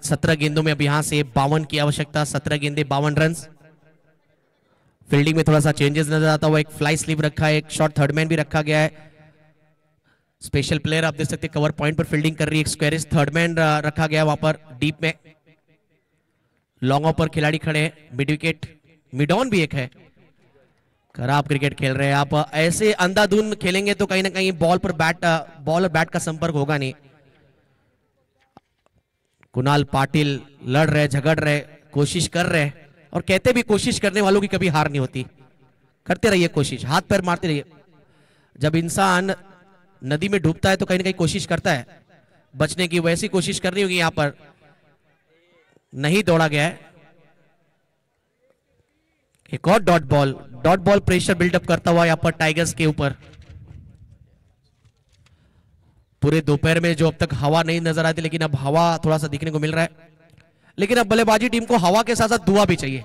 Speaker 1: 17 गेंदों में अब यहां से 52 की आवश्यकता, 17 गेंदे 52 रन। फील्डिंग में थोड़ा सा चेंजेस नजर आता हुआ, एक फ्लाई स्लिप रखा है, एक शॉर्ट थर्डमैन भी रखा गया है। स्पेशल प्लेयर आप देख सकते हैं कवर पॉइंट पर फील्डिंग कर रही है, एक स्क्वेरिश थर्डमैन रखा गया वहां पर डीप में। लॉन्ग ऑफ पर खिलाड़ी खड़े हैं, मिड विकेट मिड ऑन भी एक है। खराब क्रिकेट खेल रहे हैं आप, ऐसे अंधाधुंध खेलेंगे तो कहीं ना कहीं बॉल और बैट का संपर्क होगा नहीं। कुणाल पाटिल लड़ रहे, झगड़ रहे, कोशिश कर रहे, और कहते भी कोशिश करने वालों की कभी हार नहीं होती। करते रहिए कोशिश, हाथ पैर मारते रहिए। जब इंसान नदी में डूबता है तो कहीं ना कहीं कोशिश करता है बचने की, वैसी कोशिश करनी होगी। यहां पर नहीं दौड़ा गया है। एक और डॉट बॉल प्रेशर बिल्डअप करता हुआ यहां पर टाइगर्स के ऊपर। पूरे दोपहर में जो अब तक हवा नहीं नजर आती, लेकिन अब हवा थोड़ा सा दिखने को मिल रहा है। लेकिन अब बल्लेबाजी टीम को हवा के साथ साथ दुआ भी चाहिए।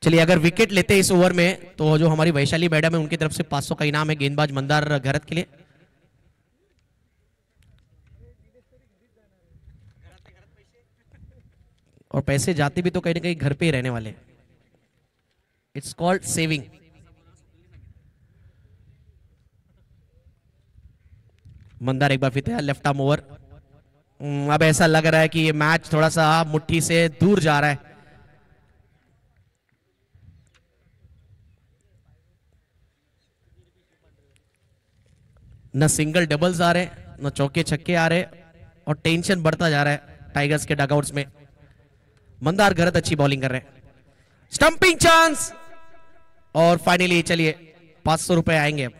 Speaker 1: चलिए, अगर विकेट लेते हैं इस ओवर में तो जो हमारी वैशाली मैडम है उनकी तरफ से 500 का इनाम है गेंदबाज मंदार घरत के लिए। और पैसे जाते भी तो कहीं ना कहीं घर पे ही रहने वाले। It's called saving. मंदार एक बार फिर तैयार, लेफ्ट आर्म ओवर। अब ऐसा लग रहा है कि ये मैच थोड़ा सा मुट्ठी से दूर जा रहा है। न सिंगल डबल्स आ रहे, न चौके छक्के आ रहे, और टेंशन बढ़ता जा रहा है टाइगर्स के डगआउट्स में। मंदार घरत अच्छी बॉलिंग कर रहे हैं, स्टंपिंग चांस, और फाइनली चलिए 500 रुपए आएंगे अब।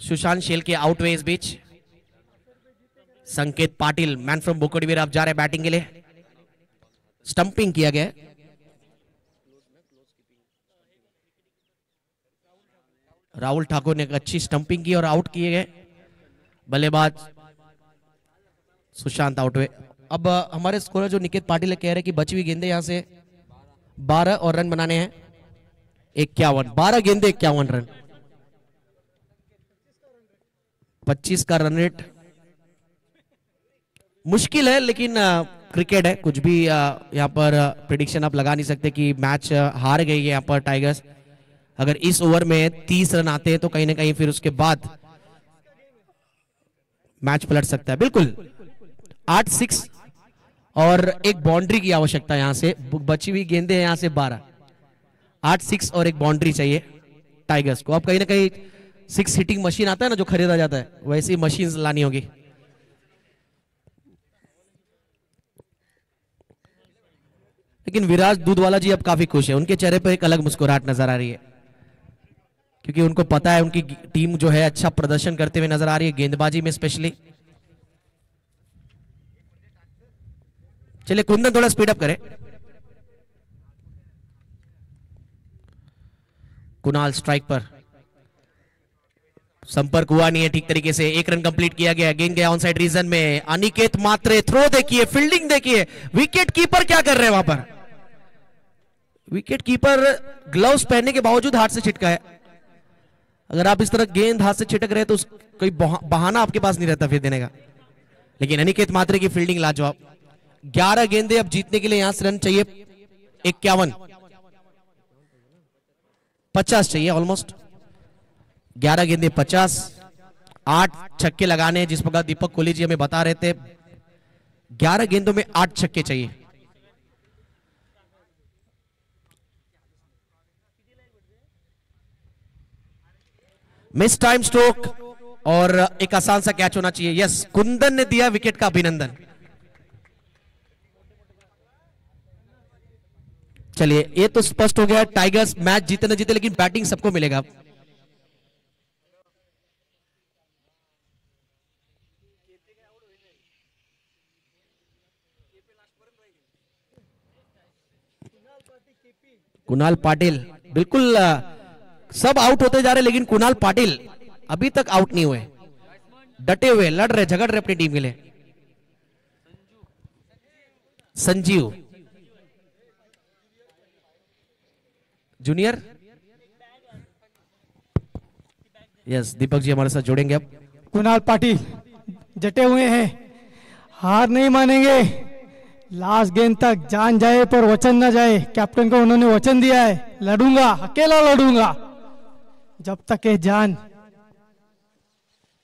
Speaker 1: सुशांत शेल के आउट हुए इस बीच। संकेत पाटिल मैन फ्रॉम बोकोडीवीर आप जा रहे बैटिंग के लिए। स्टंपिंग किया गया, राहुल ठाकुर ने अच्छी स्टंपिंग की और आउट किए गए। बल्लेबाज सुशांत आउट हुए। अब हमारे स्कोरर जो निकेत पाटिल कह रहे हैं कि बची हुई गेंदे यहां से 12 और रन बनाने हैं 51। 12 गेंदे 51 रन, 25 का रन रेट। मुश्किल है, लेकिन क्रिकेट है, कुछ भी यहाँ पर प्रिडिक्शन आप लगा नहीं सकते कि मैच हार गई है यहाँ पर टाइगर्स। अगर इस ओवर में 30 रन आते हैं तो कहीं ना कहीं फिर उसके बाद मैच पलट सकता है। बिल्कुल 8 6 और एक बाउंड्री की आवश्यकता यहां से। बची हुई गेंदे यहां से 12, 8 6 और एक बाउंड्री चाहिए टाइगर्स को। अब कहीं ना कहीं 6 हिटिंग मशीन आता है ना जो खरीदा जाता है, वैसी मशीन लानी होगी। लेकिन विराज दूधवाला जी अब काफी खुश है, उनके चेहरे पर एक अलग मुस्कुराहट नजर आ रही है, क्योंकि उनको पता है उनकी टीम जो है अच्छा प्रदर्शन करते हुए नजर आ रही है गेंदबाजी में स्पेशली। चलिए कुंदन थोड़ा स्पीड अप करें। कुणाल स्ट्राइक पर, संपर्क हुआ नहीं है ठीक तरीके से। 1 रन कंप्लीट किया गया, गेंद गया ऑन साइड रीजन में। अनिकेत मात्रे थ्रो देखिए, फील्डिंग देखिए, विकेट कीपर क्या कर रहे हैं वहां पर। विकेट कीपर ग्लव्स पहनने के बावजूद हाथ से छिटका है। अगर आप इस तरह गेंद हाथ से छिटक रहे तो कोई बहाना आपके पास नहीं रहता फिर देने का। लेकिन अनिकेत मात्रे की फील्डिंग लाजवाब। 11 गेंदे अब जीतने के लिए यहां से रन चाहिए 51, 50 चाहिए ऑलमोस्ट। 11 गेंदे 50, 8 छक्के लगाने, जिस प्रकार दीपक कोहली जी हमें बता रहे थे 11 गेंदों में 8 छक्के चाहिए। मिस टाइम स्ट्रोक और एक आसान सा कैच होना चाहिए। यस, कुंदन ने दिया विकेट का अभिनंदन। चलिए, ये तो स्पष्ट हो गया टाइगर्स मैच जीते न जीते लेकिन बैटिंग सबको मिलेगा। कुणाल पाटिल बिल्कुल सब आउट होते जा रहे, लेकिन कुणाल पाटिल अभी तक आउट नहीं हुए, डटे हुए, लड़ रहे, झगड़ रहे अपनी टीम के लिए। संजीव जूनियर यस, दीपक जी हमारे साथ जुड़ेंगे अब।
Speaker 2: कुणाल पाटिल जटे हुए हैं, हार नहीं मानेंगे, लास्ट गेंद तक जान जाए पर वचन ना जाए। कैप्टन को उन्होंने वचन दिया है, लड़ूंगा, अकेला लड़ूंगा जब तक है जान।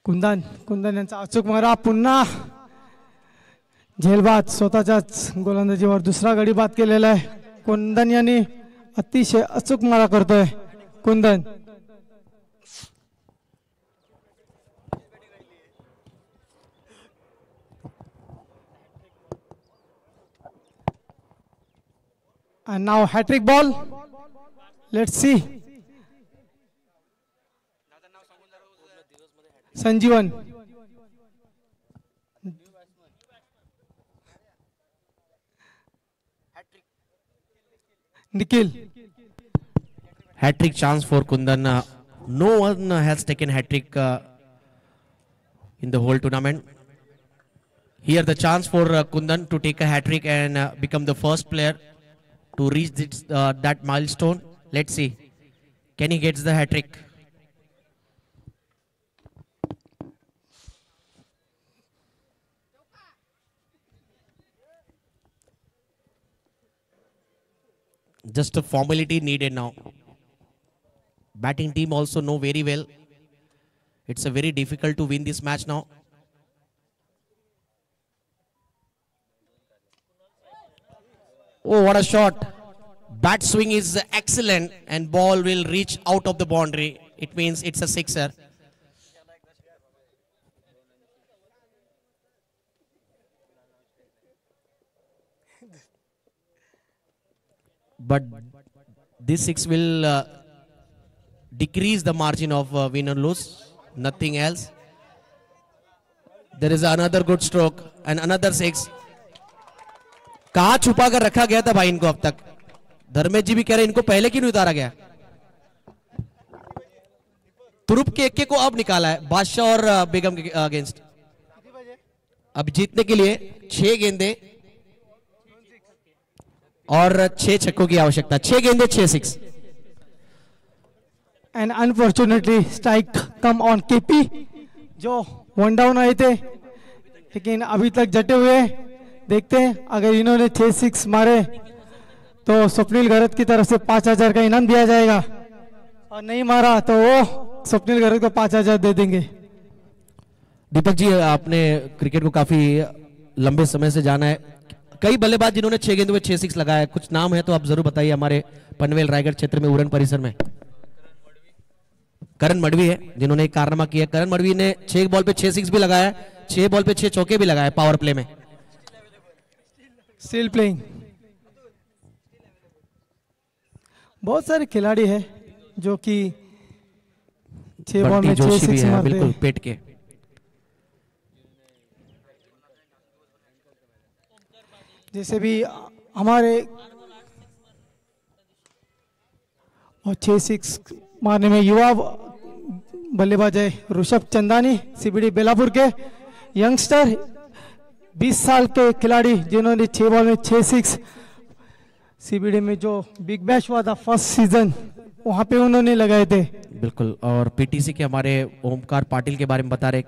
Speaker 2: कुंदन यांचा अचूक मारा, पुन्हा झेलबाद, स्वतःच्याच गोलंदाजीवर दुसरा गडी बाद केलेला आहे। कुंदन यांनी अतिशय अचूक मारा करतोय Kundan. And now hat-trick ball. Let's see. Sanjeevan. Nikhil.
Speaker 1: Hat-trick chance for Kundan. No one has taken hat-trick in the whole tournament. Here the chance for Kundan to take a hat-trick and become the first player to reach this, that milestone. Let's see, can he get the hat-trick? Just a formality needed now. Batting team also know very well it's a very difficult to win this match now. Oh, what a shot. Bat swing is excellent and ball will reach out of the boundary. It means it's a sixer. But this six will decrease the margin of win or lose. Nothing else. There is another good stroke and another six. कहाँ छुपा कर रखा गया था भाई इनको अब तक? धर्मेश जी भी कह रहे इनको पहले क्यों नहीं उतारा गया? तुरुप के एक्के को अब निकाला है बादशाह और बेगम के अगेंस्ट। अब जीतने के लिए 6 गेंदे और 6 छक्कों की आवश्यकता। 6 गेंदे 6 6।
Speaker 2: And unfortunately strike come on KP जो 1 डाउन आए थे, लेकिन अभी तक जटे हुए। देखते हैं अगर इन्होंने 6-6 मारे तो स्वप्निल गरत की तरफ से 5000 का इनाम दिया जाएगा, और नहीं मारा तो वो स्वप्निल गरत को 5000 दे देंगे।
Speaker 1: दीपक जी, आपने क्रिकेट को काफी लंबे समय से जाना है। कई बल्लेबाज जिन्होंने 6 गेंदों में 6 6 लगाया, कुछ नाम है तो आप जरूर बताइए हमारे पनवेल रायगढ़ क्षेत्र में उड़न परिसर में। करण मडवी है जिन्होंने एक कारनामा किया। करण मडवी ने 6 बॉल पे 6 6 भी लगाया, 6 बॉल पे 6 चौके भी लगाए पावर प्ले में।
Speaker 2: Still playing. बहुत सारे खिलाड़ी हैं जो कि 6 बॉल में 6 6 मारते हैं।
Speaker 1: बिल्कुल पेट के।
Speaker 2: जैसे भी हमारे और 6 6 मारने में युवा बल्लेबाज है ऋषभ चंदानी, सीबीडी बेलापुर के यंगस्टर 20 साल के खिलाड़ी जिन्होंने 6 बॉल में 6 6 सीबीडी में जो बिग बैश हुआ था फर्स्ट सीजन वहां पे उन्होंने लगाए थे।
Speaker 1: बिल्कुल। और पीटीसी के हमारे ओमकार पाटिल के बारे में बता रहे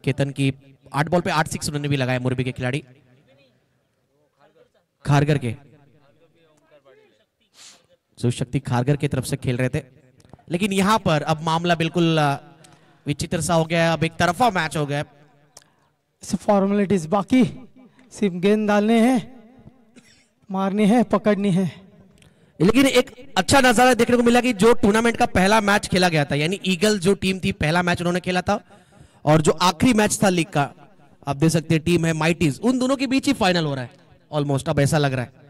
Speaker 1: केतन की 8 बॉल पे 8 6 उन्होंने भी लगाए। मोरबी के खिलाड़ी खारगर के जो शक्ति खारगर की तरफ से खेल रहे थे। लेकिन यहां पर अब मामला बिल्कुल विचित्र सा हो गया। अब एक तरफा मैच हो गया।
Speaker 2: फॉर्मेलिटीज बाकी, सिर्फ गेंद डालने हैं, मारनी है, पकड़नी है।
Speaker 1: लेकिन एक अच्छा नजारा देखने को मिला कि जो टूर्नामेंट का पहला मैच खेला गया था, यानी ईगल जो टीम थी पहला मैच उन्होंने खेला था, और जो आखिरी मैच था लीग का, आप देख सकते हैं टीम है माइटीज, उन दोनों के बीच ही फाइनल हो रहा है ऑलमोस्ट। अब ऐसा लग रहा है।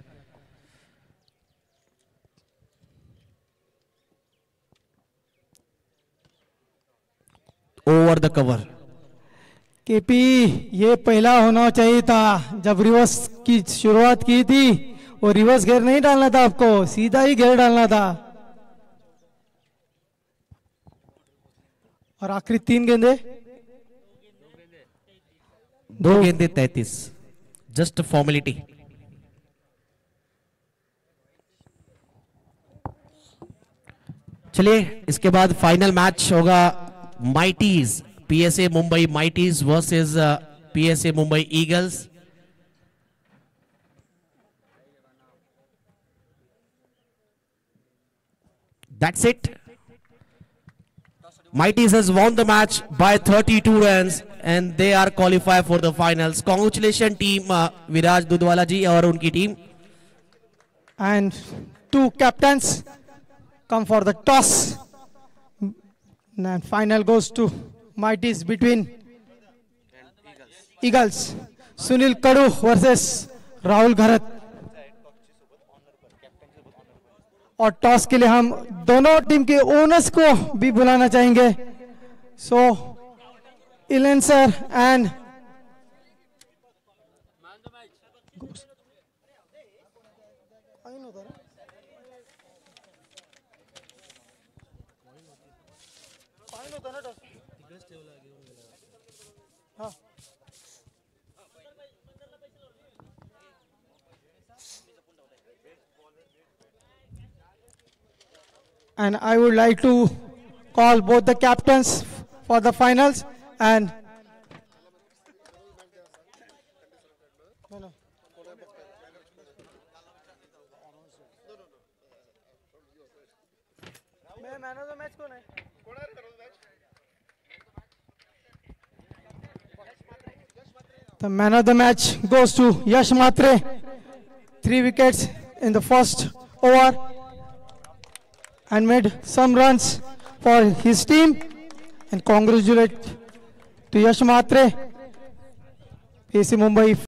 Speaker 1: Over the cover.
Speaker 2: केपी ये पहला होना चाहिए था। जब रिवर्स की शुरुआत की थी वो रिवर्स घेर नहीं डालना था, आपको सीधा ही घेर डालना था। और आखिरी 3 गेंदे
Speaker 1: 2 गेंदे 33, जस्ट फॉर्मेलिटी। चलिए इसके बाद फाइनल मैच होगा Mighties, PSA Mumbai Mighties versus PSA Mumbai Eagles. That's it. Mighties has won the match by 32 runs and they are qualified for the finals. Congratulations team Viraj Dudwala ji और उनकी team.
Speaker 2: And two captains come for the toss. And final goes to Mighties between Eagles. Sunil Kadu versus Rahul Gharat. और toss के लिए हम दोनों team के owners को भी बुलाना चाहेंगे. So Elaine sir and and I would like to call both the captains for the finals and the man of the match goes to Yash Matre. 3 wickets in the first over and made some runs for his team, and congratulate to Yash Matre, PSA Mumbai.